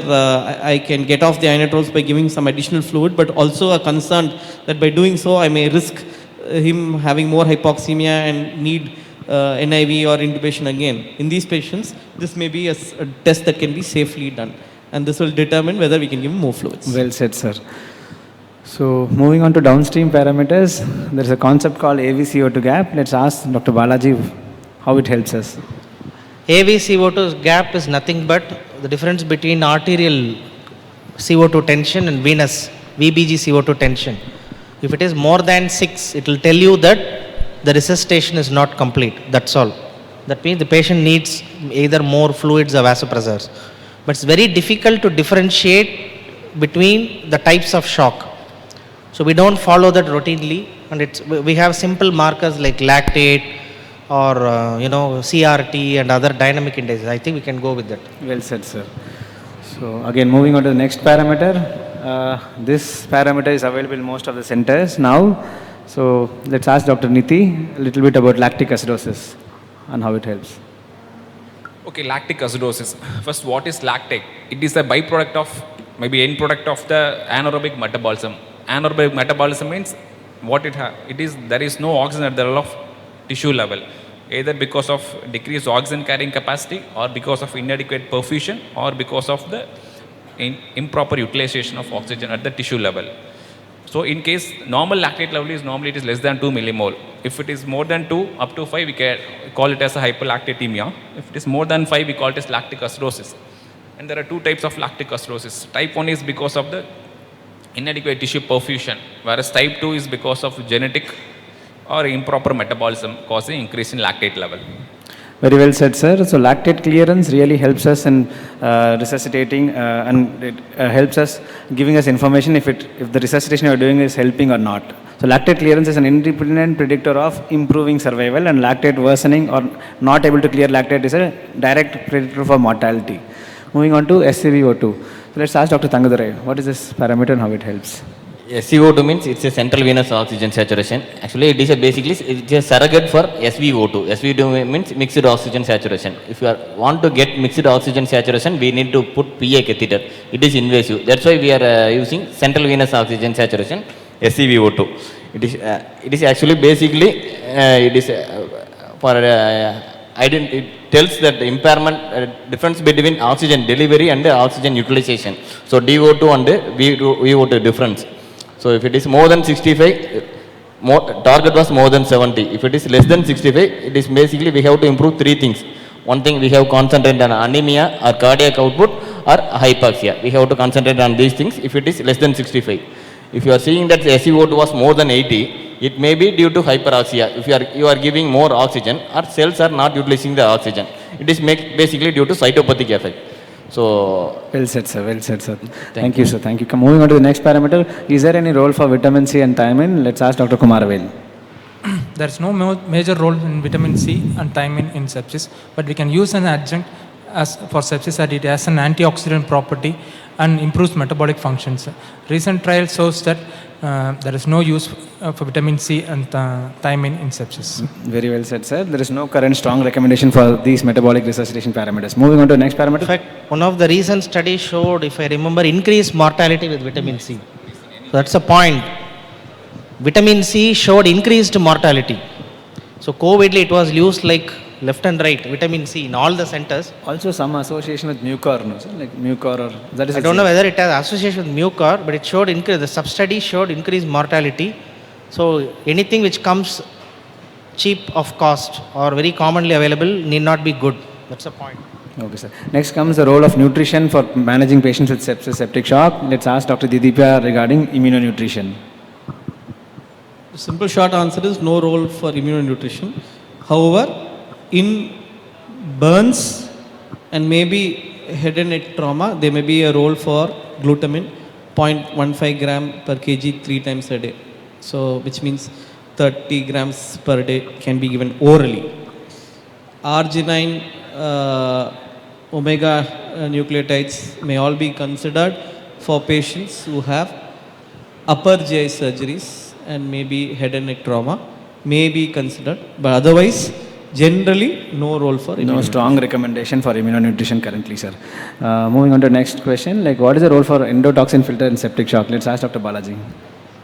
I can get off the inotroles by giving some additional fluid, but also a concern that by doing so I may risk him having more hypoxemia and need NIV or intubation again. In these patients, this may be a test that can be safely done, and this will determine whether we can give him more fluids. Well said, sir. So moving on to downstream parameters, there is a concept called AV-CO2 gap. Let's ask Dr. Balaji how it helps us. AV-CO2 gap is nothing but the difference between arterial CO2 tension and venous VBG CO2 tension. If it is more than 6, it will tell you that the resuscitation is not complete. That's all. That means the patient needs either more fluids or vasopressors. But it's very difficult to differentiate between the types of shock. So we don't follow that routinely, and we have simple markers like lactate or CRT and other dynamic indices. I think we can go with that. Well said, sir. So again, moving on to the next parameter. This parameter is available in most of the centers now. So let's ask Dr. Nithi a little bit about lactic acidosis and how it helps. Okay, lactic acidosis. First, what is lactate? It is a byproduct of, maybe end product of the anaerobic metabolism. Anaerobic metabolism means what it is, there is no oxygen at the level of tissue level, either because of decreased oxygen carrying capacity or because of inadequate perfusion or because of the improper utilization of oxygen at the tissue level. So in case normal lactate level is normally it is less than 2 millimole. If it is more than 2 up to 5, we can call it as a hyperlactatemia. If it is more than 5, we call it as lactic acidosis. And there are two types of lactic acidosis. Type 1 is because of the inadequate tissue perfusion, whereas type 2 is because of genetic or improper metabolism causing increase in lactate level. Very well said, sir. So lactate clearance really helps us in resuscitating and it helps us giving us information if the resuscitation you are doing is helping or not. So lactate clearance is an independent predictor of improving survival, and lactate worsening or not able to clear lactate is a direct predictor for mortality. Moving on to SCVO2. So let's ask Dr. Thangadurai, what is this parameter and how it helps? SCVO2 means it's a central venous oxygen saturation. Actually, it is a surrogate for SVO2. SVO2 means mixed oxygen saturation. If you want to get mixed oxygen saturation, we need to put PA catheter. It is invasive. That's why we are using central venous oxygen saturation, SCVO2. It is actually basically for it tells that the impairment difference between oxygen delivery and oxygen utilization. So DO2 and VO2 difference. So if it is more than 65, target was more than 70. If it is less than 65, it is basically we have to improve three things. One thing, we have to concentrate on anemia or cardiac output or hypoxia. We have to concentrate on these things if it is less than 65. If you are seeing that the SCVO2 was more than 80, it may be due to hyperoxia. If you are giving more oxygen or cells are not utilizing the oxygen, it is basically due to cytopathic effect. So, well said, sir. Well said, sir. Thank you, sir. Thank you. Moving on to the next parameter. Is there any role for vitamin C and thiamine? Let's ask Dr. Kumaravel. There is no major role in vitamin C and thiamine in sepsis, but we can use an adjunct for sepsis as it has an antioxidant property and improves metabolic functions. Recent trial shows that there is no use for vitamin C and thiamine in sepsis. Very well said, sir. There is no current strong recommendation for these metabolic resuscitation parameters. Moving on to the next parameter. In fact, one of the recent studies showed, if I remember, increased mortality with vitamin C. So that's a point. Vitamin C showed increased mortality. So COVIDly it was used like left and right, vitamin C in all the centers. Also some association with mucor, no, sir? Like mucor or that is. I don't know whether it has association with mucor, but it showed the sub-study showed increased mortality. So anything which comes cheap of cost or very commonly available need not be good. That's the point. Okay, sir. Next comes the role of nutrition for managing patients with sepsis, septic shock. Let's ask Dr. Dedeepiya regarding immunonutrition. The simple short answer is no role for immunonutrition. However, in burns and maybe head and neck trauma, there may be a role for glutamine, 0.15 gram per kg 3 times a day. So, which means 30 grams per day can be given orally. Arginine, omega nucleotides may all be considered for patients who have upper GI surgeries and maybe head and neck trauma may be considered, but otherwise generally no role for No strong recommendation for immunonutrition currently, sir. Moving on to the next question, like what is the role for endotoxin filter in septic shock? Let's ask Dr. Balaji.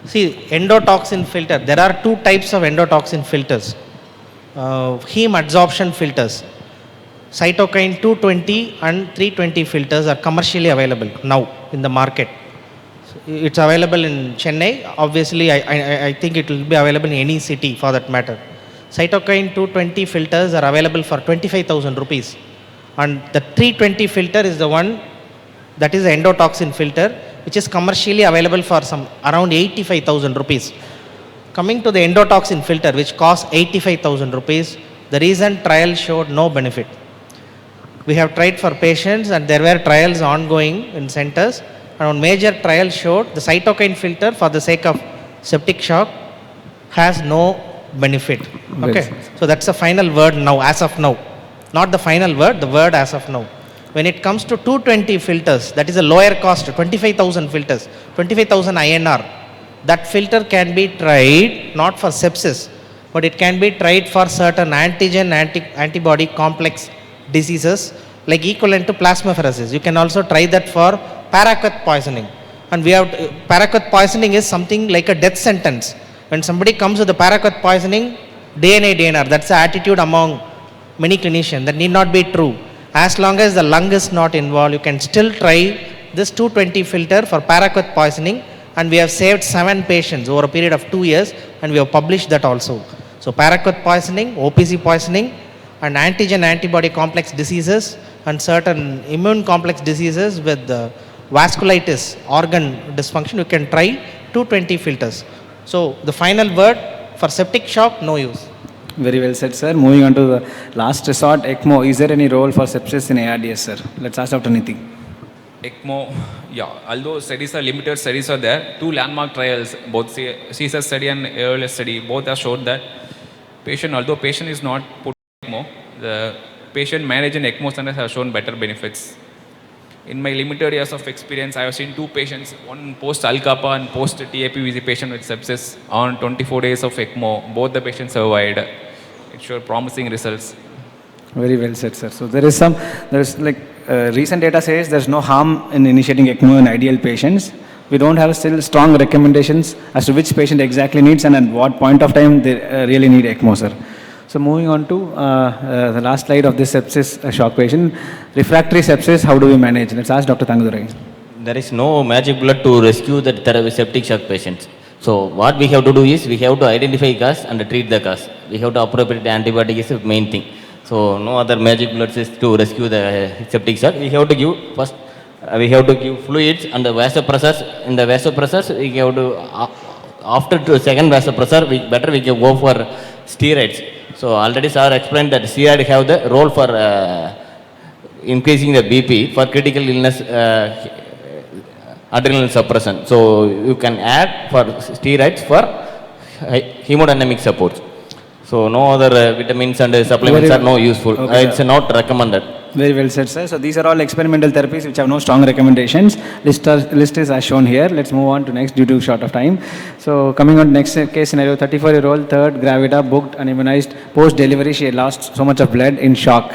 See, endotoxin filter, there are two types of endotoxin filters. Heme adsorption filters. Cytokine 220 and 320 filters are commercially available now in the market. It's available in Chennai. Obviously, I think it will be available in any city for that matter. Cytokine 220 filters are available for 25,000 rupees. And the 320 filter is the one that is the endotoxin filter, which is commercially available for some around 85,000 rupees. Coming to the endotoxin filter, which costs 85,000 rupees, the recent trial showed no benefit. We have tried for patients and there were trials ongoing in centers. And one major trial showed the cytokine filter for the sake of septic shock has no benefit. Okay, so that's the final word now, as of now. Not the final word, the word as of now. When it comes to 220 filters, that is a lower cost, 25,000 filters, 25,000 INR. That filter can be tried not for sepsis, but it can be tried for certain antibody complex diseases like equivalent to plasmapheresis. You can also try that for paraquat poisoning. And we have paraquat poisoning is something like a death sentence. When somebody comes with the paraquat poisoning, DNA, DNR, that's the attitude among many clinicians. That need not be true. As long as the lung is not involved, you can still try this 220 filter for paraquat poisoning. And we have saved 7 patients over a period of 2 years and we have published that also. So paraquat poisoning, OPC poisoning, and antibody complex diseases and certain immune complex diseases with vasculitis, organ dysfunction, you can try 220 filters. So the final word for septic shock, no use. Very well said, sir. Moving on to the last resort, ECMO. Is there any role for sepsis in ARDS, sir? Let's ask Dr. Nithi. ECMO, yeah, although studies are limited, studies are there. 2 landmark trials, both CSS study and ALS study, both have showed that although patient is not put on ECMO, the patient managed in ECMO centers have shown better benefits. In my limited years of experience, I have seen 2 patients, one post-Alcapa and post-TAPVC patient with sepsis on 24 days of ECMO. Both the patients survived. It showed promising results. Very well said, sir. So there is recent data says there's no harm in initiating ECMO in ideal patients. We don't have still strong recommendations as to which patient exactly needs and at what point of time they really need ECMO, sir. So moving on to the last slide of this sepsis shock patient. Refractory sepsis, how do we manage? Let's ask Dr. Thangadurai. There is no magic bullet to rescue the septic shock patients. So what we have to do is we have to identify cause and treat the cause. We have to appropriate antibiotic is the main thing. So no other magic bullets is to rescue the septic shock. We have to give first, we have to give fluids and the vasopressors. In the vasopressors, we have to after the second vasopressor, we can go for steroids. So already sir explained that steroid have the role for increasing the BP for critical illness adrenaline suppression. So you can add for steroids for hemodynamic support. So no other vitamins and supplements are no useful. Okay, It's not recommended. Very well said, sir. So these are all experimental therapies which have no strong recommendations. List is as shown here. Let's move on to next due to short of time. So coming on next case scenario, 34-year-old, third gravida, booked, unimmunized. Post-delivery, she had lost so much of blood, in shock.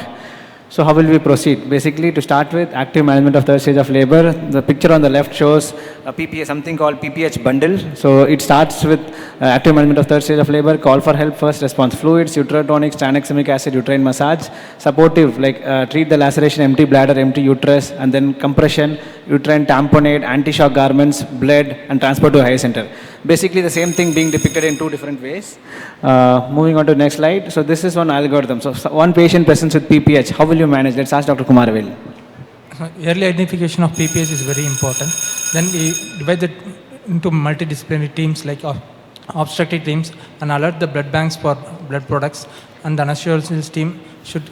So how will we proceed? Basically, to start with, active management of third stage of labor. The picture on the left shows a PPH, something called PPH bundle. So it starts with active management of third stage of labor, call for help, first response, fluids, uterotonics, tranexamic acid, uterine massage, supportive, like treat the laceration, empty bladder, empty uterus, and then compression, uterine tamponade, anti-shock garments, bled, and transport to a higher center. Basically, the same thing being depicted in two different ways. Moving on to the next slide. So this is one algorithm. So one patient presents with PPH. How will you manage? Let's ask Dr. Kumaravel. Early identification of PPH is very important. Then we divide it into multidisciplinary teams like obstetric teams and alert the blood banks for blood products. And the anesthesiologist team should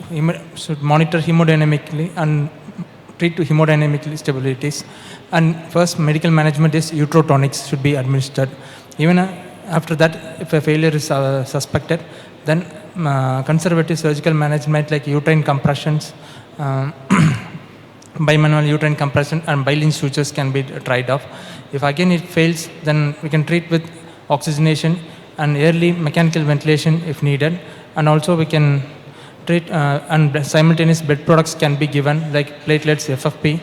monitor hemodynamically and treat to hemodynamic stabilities. And first medical management is uterotonics should be administered. Even after that, if a failure is suspected, then conservative surgical management like uterine compressions, bimanual uterine compression and bilin sutures can be tried off. If again it fails, then we can treat with oxygenation and early mechanical ventilation if needed. And also we can treat and simultaneous blood products can be given like platelets, FFP,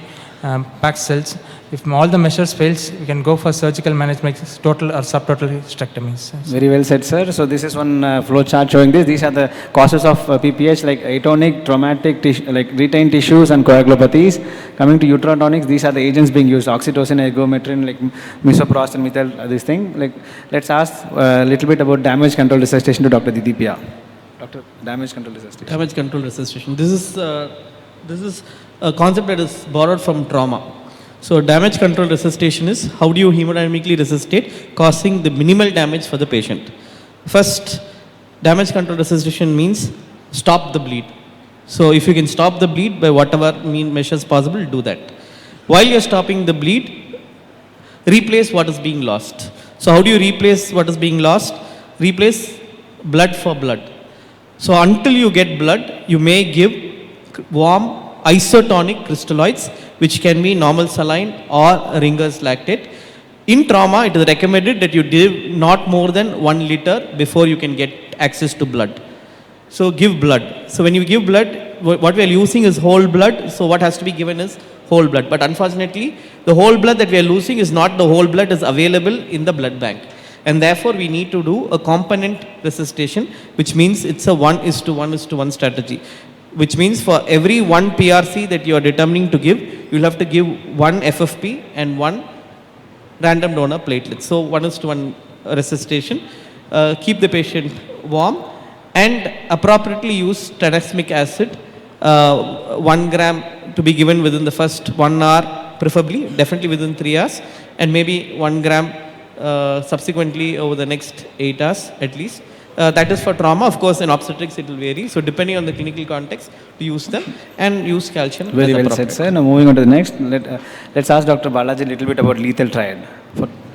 packed cells. If all the measures fails, we can go for surgical management, total or subtotal hysterectomies. Very well said, sir. So this is one flow chart showing this. These are the causes of PPH like atonic, traumatic, like retained tissues and coagulopathies. Coming to uterotonics, these are the agents being used: oxytocin, ergometrin, like misoprost and methyl. This thing. Like, let's ask a little bit about damage control resuscitation to Dr. Dedeepiya. Doctor, damage control resuscitation. Damage control resuscitation. This is a concept that is borrowed from trauma. So damage control resuscitation is how do you hemodynamically resuscitate, causing the minimal damage for the patient. First, damage control resuscitation means stop the bleed. So if you can stop the bleed by whatever measures possible, do that. While you're stopping the bleed, replace what is being lost. So how do you replace what is being lost? Replace blood for blood. So until you get blood, you may give warm isotonic crystalloids, which can be normal saline or Ringer's lactate. In trauma, it is recommended that you give not more than 1 liter before you can get access to blood. So give blood. So when you give blood, what we are using is whole blood. So what has to be given is whole blood. But unfortunately, the whole blood that we are losing is not the whole blood is available in the blood bank. And therefore, we need to do a component resuscitation, which means it's a 1:1:1 strategy. Which means for every 1 PRC that you are determining to give, you'll have to give 1 FFP and 1 random donor platelet. So 1:1 resuscitation. Keep the patient warm and appropriately use tranexamic acid, 1 gram to be given within the first 1 hour, preferably, definitely within 3 hours, and maybe 1 gram subsequently over the next 8 hours at least. That is for trauma. Of course, in obstetrics it will vary. So depending on the clinical context, to use them and use calcium. Very well said, sir. Now moving on to the next, let's ask Dr. Balaji a little bit about lethal triad.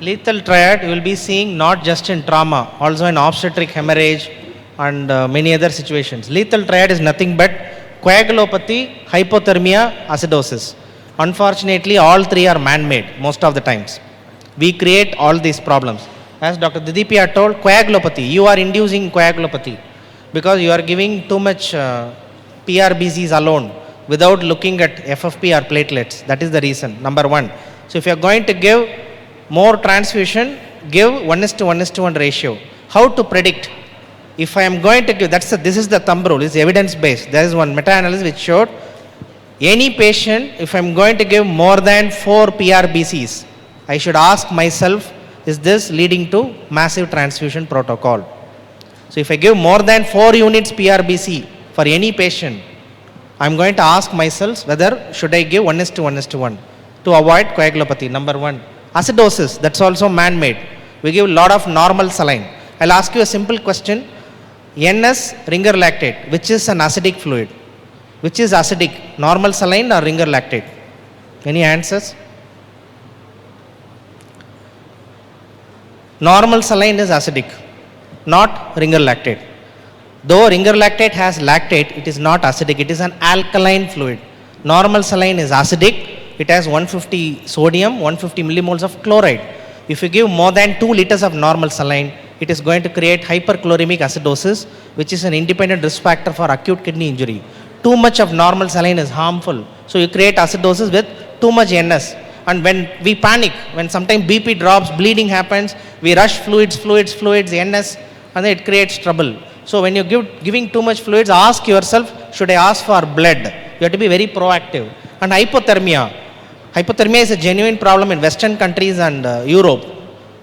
Lethal triad you will be seeing not just in trauma, also in obstetric hemorrhage and many other situations. Lethal triad is nothing but coagulopathy, hypothermia, acidosis. Unfortunately, all three are man-made most of the times. We create all these problems. As Dr. Dedeepiya told, coagulopathy, you are inducing coagulopathy because you are giving too much PRBCs alone without looking at FFP or platelets. That is the reason, number one. So if you are going to give more transfusion, give 1:1:1 ratio. How to predict? If I am going to give, this is the thumb rule, it's evidence based. There is one meta-analysis which showed any patient, if I am going to give more than 4 PRBCs, I should ask myself, is this leading to massive transfusion protocol? So if I give more than 4 units PRBC for any patient, I am going to ask myself whether should I give 1:1:1 to avoid coagulopathy, number one. Acidosis, that's also man-made. We give a lot of normal saline. I'll ask you a simple question. NS, Ringer lactate, which is an acidic fluid? Which is acidic, normal saline or Ringer lactate? Any answers? Normal saline is acidic, not Ringer lactate. Though ringer lactate has lactate, it is not acidic, it is an alkaline fluid. Normal saline is acidic, it has 150 sodium, 150 millimoles of chloride. If you give more than 2 liters of normal saline, it is going to create hyperchloremic acidosis, which is an independent risk factor for acute kidney injury. Too much of normal saline is harmful. So you create acidosis with too much NS. And when we panic, when sometimes BP drops, bleeding happens, we rush fluids, NS, and then it creates trouble. So when you're giving too much fluids, ask yourself, should I ask for blood? You have to be very proactive. And hypothermia. Hypothermia is a genuine problem in Western countries and Europe.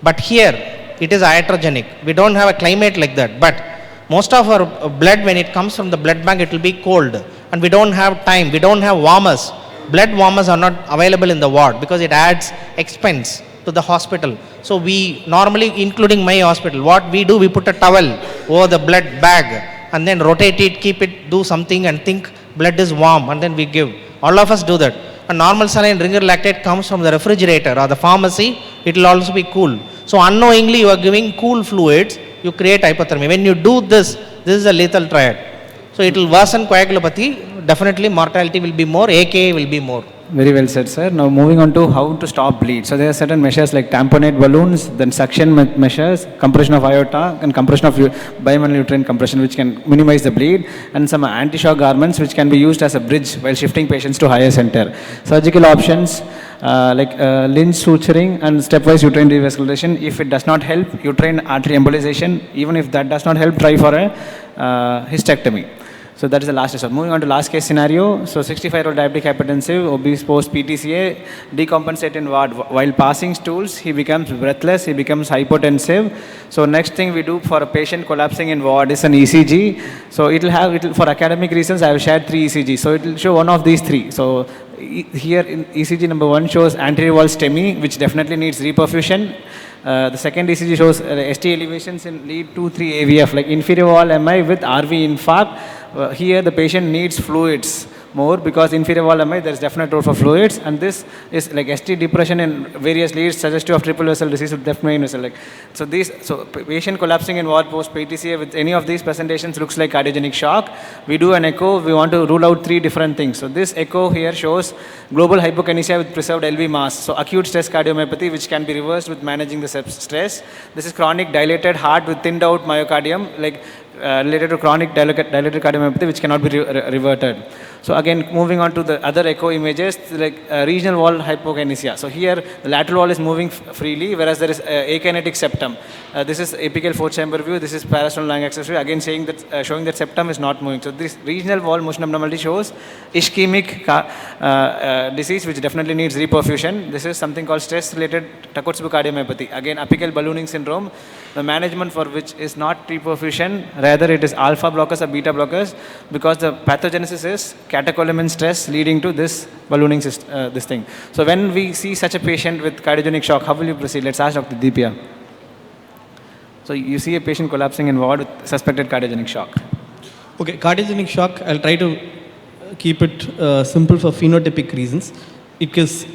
But here, it is iatrogenic. We don't have a climate like that. But most of our blood, when it comes from the blood bank, it will be cold. And we don't have time. We don't have warmers. Blood warmers are not available in the ward because it adds expense to the hospital. So we normally, including my hospital, what we do, we put a towel over the blood bag and then rotate it, keep it, do something and think blood is warm and then we give. All of us do that. A normal saline ringer lactate comes from the refrigerator or the pharmacy, it will also be cool. So unknowingly you are giving cool fluids, you create hypothermia. When you do this, this is a lethal triad. So it will worsen coagulopathy, definitely mortality will be more, AKA will be more. Very well said, sir. Now moving on to how to stop bleed. So there are certain measures like tamponade balloons, then suction measures, compression of aorta, and compression of bimanual uterine compression, which can minimize the bleed, and some anti-shock garments which can be used as a bridge while shifting patients to higher center. Surgical options like Lynch suturing and stepwise uterine revascularization. If it does not help, uterine artery embolization. Even if that does not help, try for a hysterectomy. So that is the last result. Moving on to last case scenario. So 65-year-old diabetic hypertensive, obese post PTCA, decompensate in ward. While passing stools, he becomes breathless, he becomes hypotensive. So next thing we do for a patient collapsing in ward is an ECG. So for academic reasons, I have shared 3 ECGs. So it will show one of these 3. So here in ECG number 1 shows anterior wall STEMI, which definitely needs reperfusion. The second ECG shows ST elevations in lead 2-3 AVF, like inferior wall MI with RV infarct. Here the patient needs fluids more because inferior wall MI there is definite role for fluids, and this is like ST depression in various leads suggestive of triple vessel disease with left main vessel. Like so patient collapsing in ward post PTCA with any of these presentations looks like cardiogenic shock. We do an echo. We want to rule out 3 different things. So this echo here shows global hypokinesia with preserved LV mass. So acute stress cardiomyopathy, which can be reversed with managing the stress. This is chronic dilated heart with thinned out myocardium, like related to chronic dilated cardiomyopathy, which cannot be reverted. So again, moving on to the other echo images, like regional wall hypokinesia. So here the lateral wall is moving freely, whereas there is akinetic septum. This is apical fourth chamber view. This is parasternal lung axis view. Again, showing that septum is not moving. So this regional wall motion abnormality shows ischemic disease, which definitely needs reperfusion. This is something called stress-related Takotsubo cardiomyopathy. Again, apical ballooning syndrome. The management for which is not reperfusion, rather it is alpha blockers or beta blockers, because the pathogenesis is catecholamine stress leading to this ballooning this thing. So when we see such a patient with cardiogenic shock, how will you proceed? Let's ask Dr. Dedeepiya. So you see a patient collapsing in ward with suspected cardiogenic shock. Okay, cardiogenic shock, I'll try to keep it simple for phenotypic reasons. It is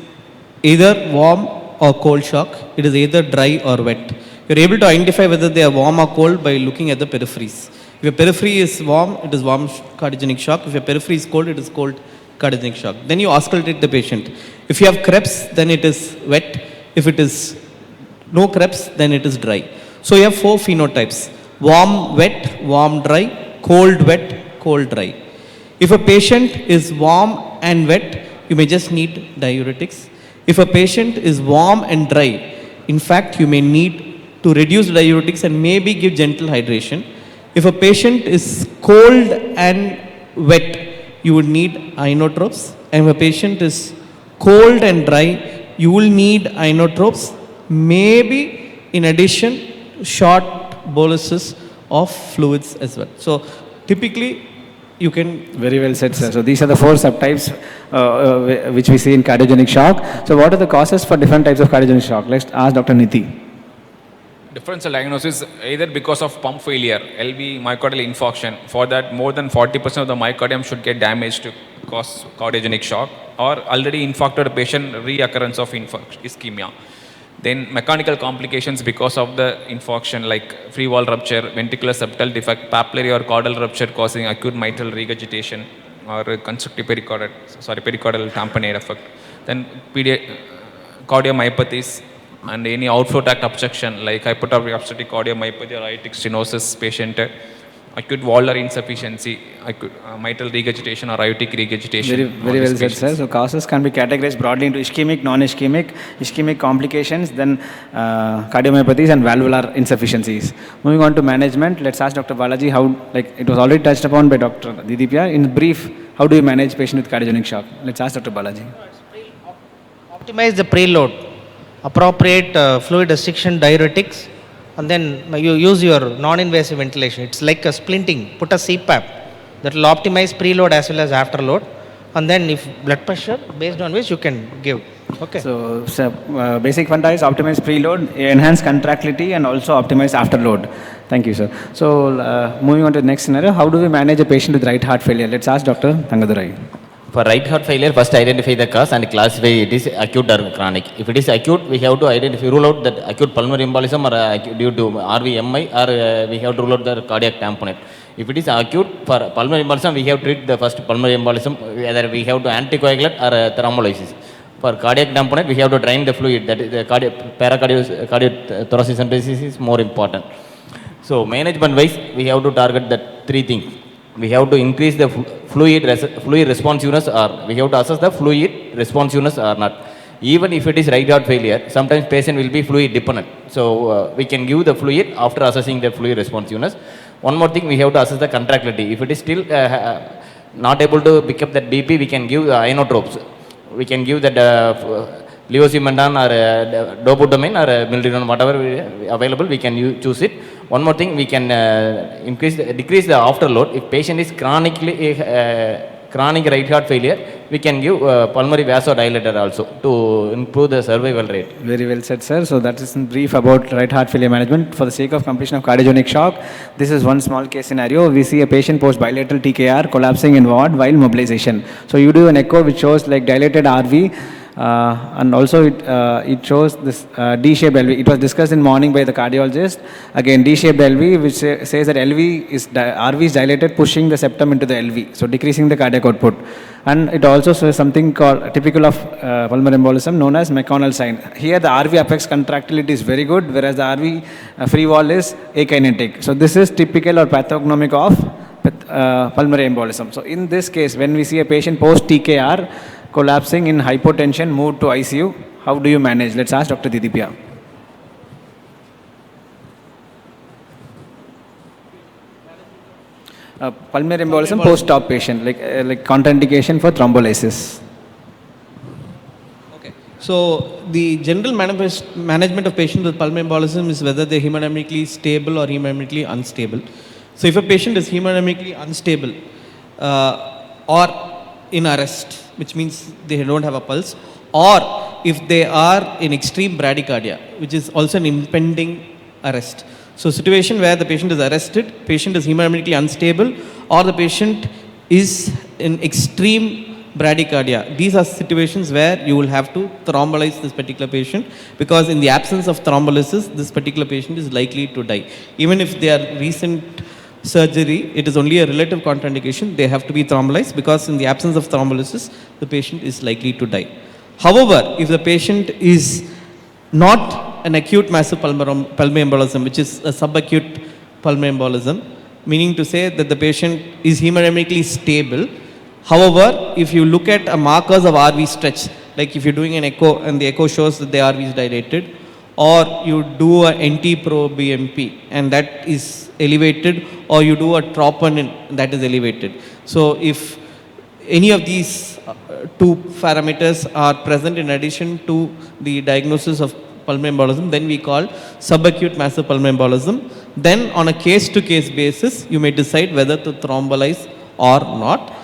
either warm or cold shock. It is either dry or wet. You're able to identify whether they are warm or cold by looking at the peripheries. If your periphery is warm, it is warm cardiogenic shock. If your periphery is cold, it is cold cardiogenic shock. Then you auscultate the patient. If you have Krebs, then it is wet. If it is no Krebs, then it is dry. So you have 4 phenotypes: warm, wet, warm, dry, cold, wet, cold, dry. If a patient is warm and wet, you may just need diuretics. If a patient is warm and dry, in fact, you may need to reduce diuretics and maybe give gentle hydration. If a patient is cold and wet, you would need inotropes. And if a patient is cold and dry, you will need inotropes, maybe in addition short boluses of fluids as well. So typically you can... Very well said, sir. So these are the 4 subtypes which we see in cardiogenic shock. So what are the causes for different types of cardiogenic shock? Let's ask Dr. Nithi. Differential diagnosis either because of pump failure, LV myocardial infarction. For that, more than 40% of the myocardium should get damaged to cause cardiogenic shock, or already infarcted patient reoccurrence of ischemia. Then mechanical complications because of the infarction like free wall rupture, ventricular septal defect, papillary or caudal rupture causing acute mitral regurgitation or pericardial tamponade effect. Then cardiomyopathies and any outflow tract obstruction like hypertrophic obstructive cardiomyopathy or aortic stenosis patient, acute valvular insufficiency, acute mitral regurgitation or aortic regurgitation. Very well said, sir. So causes can be categorized broadly into ischemic, non-ischemic, ischemic complications, then cardiomyopathies and valvular insufficiencies. Moving on to management, let's ask Dr. Balaji how, like it was already touched upon by Dr. Dedeepiya. In brief, how do you manage patient with cardiogenic shock? Let's ask Dr. Balaji. Optimize the preload, appropriate fluid restriction diuretics, and then you use your non-invasive ventilation. It's like a splinting. Put a CPAP that will optimize preload as well as afterload, and then if blood pressure, based on which you can give. Okay. So basic funda is optimize preload, enhance contractility, and also optimize afterload. Thank you, sir. So moving on to the next scenario, how do we manage a patient with right heart failure? Let's ask Dr. Thangadurai. For right heart failure, first identify the cause and classify it is acute or chronic. If it is acute, we have to rule out that acute pulmonary embolism or due to RVMI, or we have to rule out the cardiac tamponade. If it is acute for pulmonary embolism, we have to treat the first pulmonary embolism, whether we have to anticoagulate or thrombolysis. For cardiac tamponade, we have to drain the fluid, that is the cardiothoracic centricis is more important. So management wise, we have to target that three things. We have to increase the fluid responsiveness, or we have to assess the fluid responsiveness or not. Even if it is right heart failure, sometimes patient will be fluid dependent. So we can give the fluid after assessing the fluid responsiveness. One more thing, we have to assess the contractility. If it is still not able to pick up that BP, we can give inotropes. We can give that levosimendan or dobutamine or milrinone, whatever available, we can choose it. One more thing, we can decrease the afterload. If patient is chronic right heart failure, we can give pulmonary vasodilator also to improve the survival rate. Very well said, sir. So that is in brief about right heart failure management. For the sake of completion of cardiogenic shock, this is one small case scenario. We see a patient post bilateral TKR collapsing in ward while mobilization. So you do an echo which shows like dilated RV. And also it shows this D-shaped LV. It was discussed in morning by the cardiologist. Again, D-shaped LV, which says that RV is dilated, pushing the septum into the LV, so decreasing the cardiac output. And it also shows something called typical of pulmonary embolism known as McConnell sign. Here the RV apex contractility is very good, whereas the RV free wall is akinetic. So this is typical or pathognomic of pulmonary embolism. So in this case, when we see a patient post TKR collapsing in hypotension, moved to ICU, how do you manage? Let's ask Dr. Dedeepiya. Pulmonary embolism post-op patient, like contraindication for thrombolysis. Okay. So the general management of patients with pulmonary embolism is whether they're hemodynamically stable or hemodynamically unstable. So if a patient is hemodynamically unstable or in arrest, which means they don't have a pulse, or if they are in extreme bradycardia, which is also an impending arrest. So situation where the patient is arrested, patient is hemodynamically unstable, or the patient is in extreme bradycardia. These are situations where you will have to thrombolyze this particular patient, because in the absence of thrombolysis, this particular patient is likely to die. Even if they are recent surgery, it is only a relative contraindication. They have to be thrombolyzed, because in the absence of thrombolysis, the patient is likely to die. However, if the patient is not an acute massive pulmonary embolism, which is a subacute pulmonary embolism, meaning to say that the patient is hemodynamically stable. However, if you look at markers of RV stretch, like if you're doing an echo and the echo shows that the RV is dilated, or you do a NT-proBNP and that is elevated, or you do a troponin that is elevated. So if any of these two parameters are present in addition to the diagnosis of pulmonary embolism, then we call subacute massive pulmonary embolism. Then on a case-to-case basis, you may decide whether to thrombolyze or not.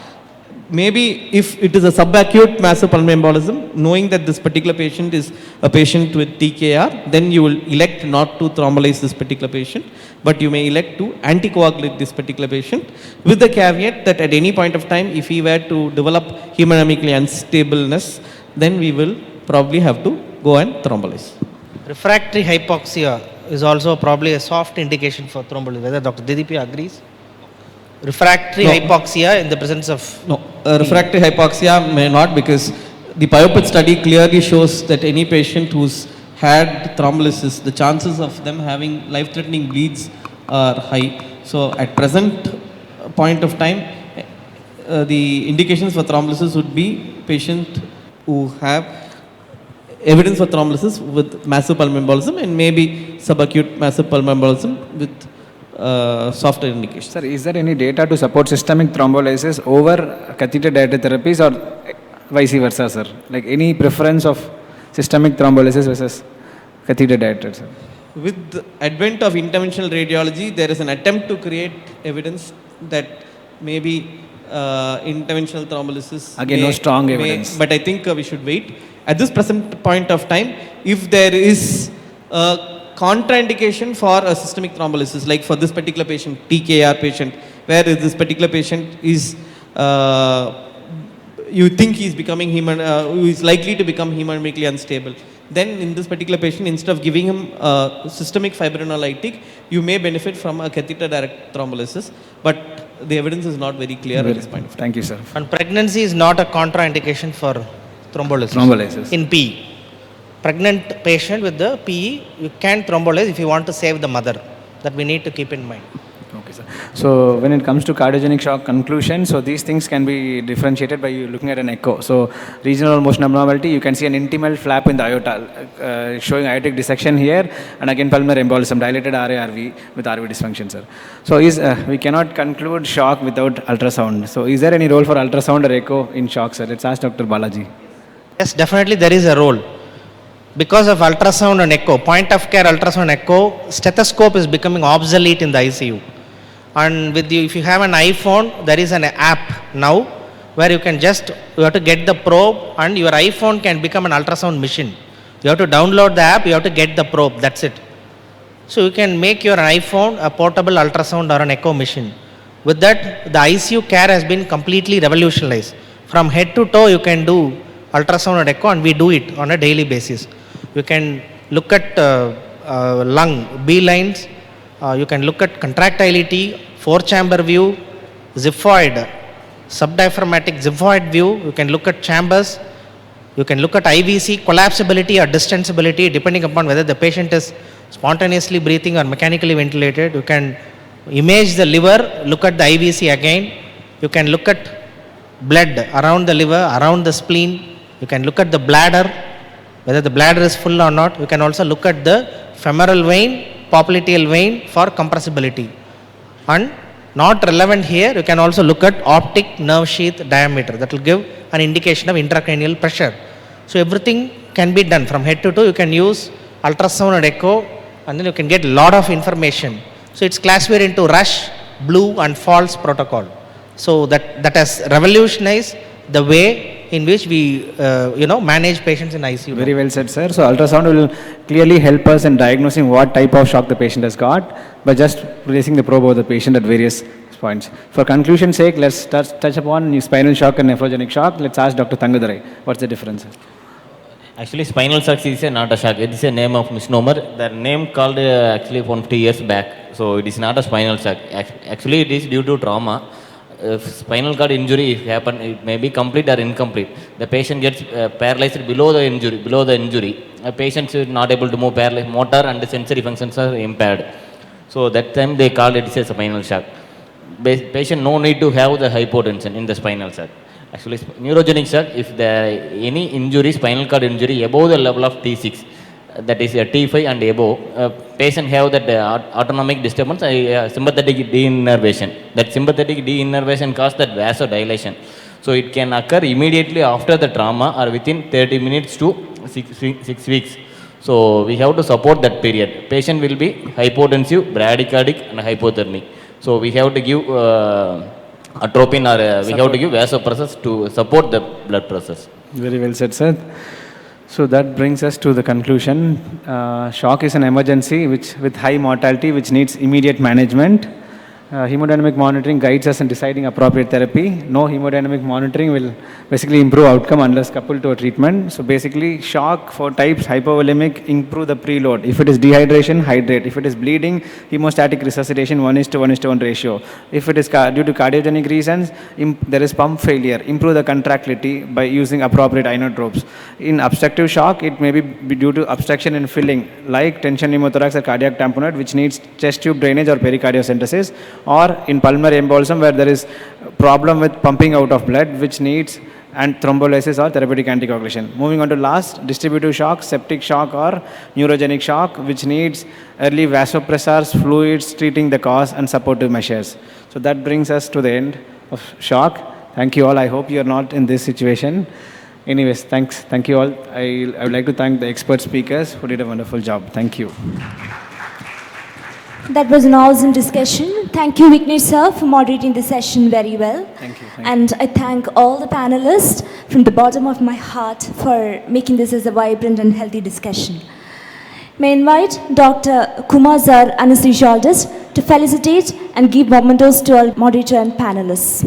Maybe if it is a subacute massive pulmonary embolism, knowing that this particular patient is a patient with TKR, then you will elect not to thrombolyze this particular patient, but you may elect to anticoagulate this particular patient, with the caveat that at any point of time, if he were to develop hemodynamically unstableness, then we will probably have to go and thrombolyze. Refractory hypoxia is also probably a soft indication for thrombolysis. Whether Dr. Dedeepiya agrees? Refractory hypoxia in the presence of... No, refractory hypoxia may not, because the PIOPIT study clearly shows that any patient who's had thrombolysis, the chances of them having life-threatening bleeds are high. So at present point of time, the indications for thrombolysis would be patient who have evidence for thrombolysis with massive pulmonary embolism and maybe subacute massive pulmonary embolism with softer indications. Sir, is there any data to support systemic thrombolysis over catheter-directed therapies or vice versa, sir? Like any preference of systemic thrombolysis versus catheter-directed, sir? With the advent of interventional radiology, there is an attempt to create evidence that maybe interventional thrombolysis. Again, no strong evidence. But I think we should wait. At this present point of time, if there is a contraindication for a systemic thrombolysis, like for this particular patient, TKR patient, where this particular patient is, you think he is becoming who is likely to become hemodynamically unstable, then in this particular patient, instead of giving him a systemic fibrinolytic, you may benefit from a catheter-direct thrombolysis. But the evidence is not very clear at this point of time. Thank you, sir. And pregnancy is not a contraindication for thrombolysis. In PE. Pregnant patient with the PE, you can thrombolyze if you want to save the mother. That we need to keep in mind. Okay, sir. So when it comes to cardiogenic shock conclusion, so these things can be differentiated by looking at an echo. So regional motion abnormality, you can see an intimal flap in the aorta, showing aortic dissection here, and again pulmonary embolism, dilated RA-RV with RV dysfunction, sir. So we cannot conclude shock without ultrasound. So is there any role for ultrasound or echo in shock, sir? Let's ask Dr. Balaji. Yes, definitely there is a role. Because of ultrasound and echo, point of care ultrasound echo, stethoscope is becoming obsolete in the ICU. And if you have an iPhone, there is an app now where you have to get the probe, and your iPhone can become an ultrasound machine. You have to download the app, you have to get the probe, that's it. So you can make your iPhone a portable ultrasound or an echo machine. With that, the ICU care has been completely revolutionized. From head to toe, you can do ultrasound and echo, and we do it on a daily basis. You can look at lung, B lines, you can look at contractility, 4-chamber view, xiphoid, subdiaphragmatic xiphoid view, you can look at chambers, you can look at IVC, collapsibility or distensibility, depending upon whether the patient is spontaneously breathing or mechanically ventilated. You can image the liver, look at the IVC again, you can look at blood around the liver, around the spleen, you can look at the bladder, whether the bladder is full or not. You can also look at the femoral vein, popliteal vein for compressibility. And not relevant here, you can also look at optic nerve sheath diameter. That will give an indication of intracranial pressure. So everything can be done from head to toe. You can use ultrasound and echo, and then you can get a lot of information. So it's classified into rush, blue and false protocol. So that has revolutionized the way in which we manage patients in ICU. Very well said, sir. So ultrasound will clearly help us in diagnosing what type of shock the patient has got by just placing the probe over the patient at various points. For conclusion's sake, let's touch upon spinal shock and nephrogenic shock. Let's ask Dr. Thangadurai. What's the difference? Actually, spinal shock is not a shock. It is a name of misnomer. The name called actually 50 years back. So it is not a spinal shock. Actually, it is due to trauma. If spinal cord injury happen, it may be complete or incomplete. The patient gets paralyzed below the injury. A patient is not able to move, paralyzed, motor and sensory functions are impaired. So that time they call it a spinal shock. Patient no need to have the hypotension in the spinal shock. Actually, neurogenic shock, if there any injury, spinal cord injury above the level of T6, that is a T5 and above, patient have that autonomic disturbance, sympathetic deinnervation. That sympathetic deinnervation causes that vasodilation. So it can occur immediately after the trauma or within 30 minutes to 6 weeks. So we have to support that period. Patient will be hypotensive, bradycardic and hypothermic. So we have to give atropine or we have to give vasopressors to support the blood process. Very well said, sir. So that brings us to the conclusion. Shock is an emergency with high mortality which needs immediate management. Hemodynamic monitoring guides us in deciding appropriate therapy. No hemodynamic monitoring will basically improve outcome unless coupled to a treatment. So basically, shock for types hypovolemic improve the preload. If it is dehydration, hydrate. If it is bleeding, hemostatic resuscitation 1:1:1 ratio. If it is due to cardiogenic reasons, there is pump failure. Improve the contractility by using appropriate inotropes. In obstructive shock, it may be due to obstruction in filling, like tension pneumothorax or cardiac tamponade, which needs chest tube drainage or pericardiocentesis, or in pulmonary embolism where there is problem with pumping out of blood, which needs and thrombolysis or therapeutic anticoagulation. Moving on to last, distributive shock, septic shock or neurogenic shock, which needs early vasopressors, fluids, treating the cause and supportive measures. So that brings us to the end of shock. Thank you all. I hope you are not in this situation. Anyways, thanks. Thank you all. I would like to thank the expert speakers who did a wonderful job. Thank you. That was an awesome discussion. Thank you, Vignesh sir, for moderating the session very well. Thank you. And I thank all the panelists from the bottom of my heart for making this as a vibrant and healthy discussion. May I invite Dr. Kumar sir, anesthesiologist, to felicitate and give mementos to our moderator and panelists.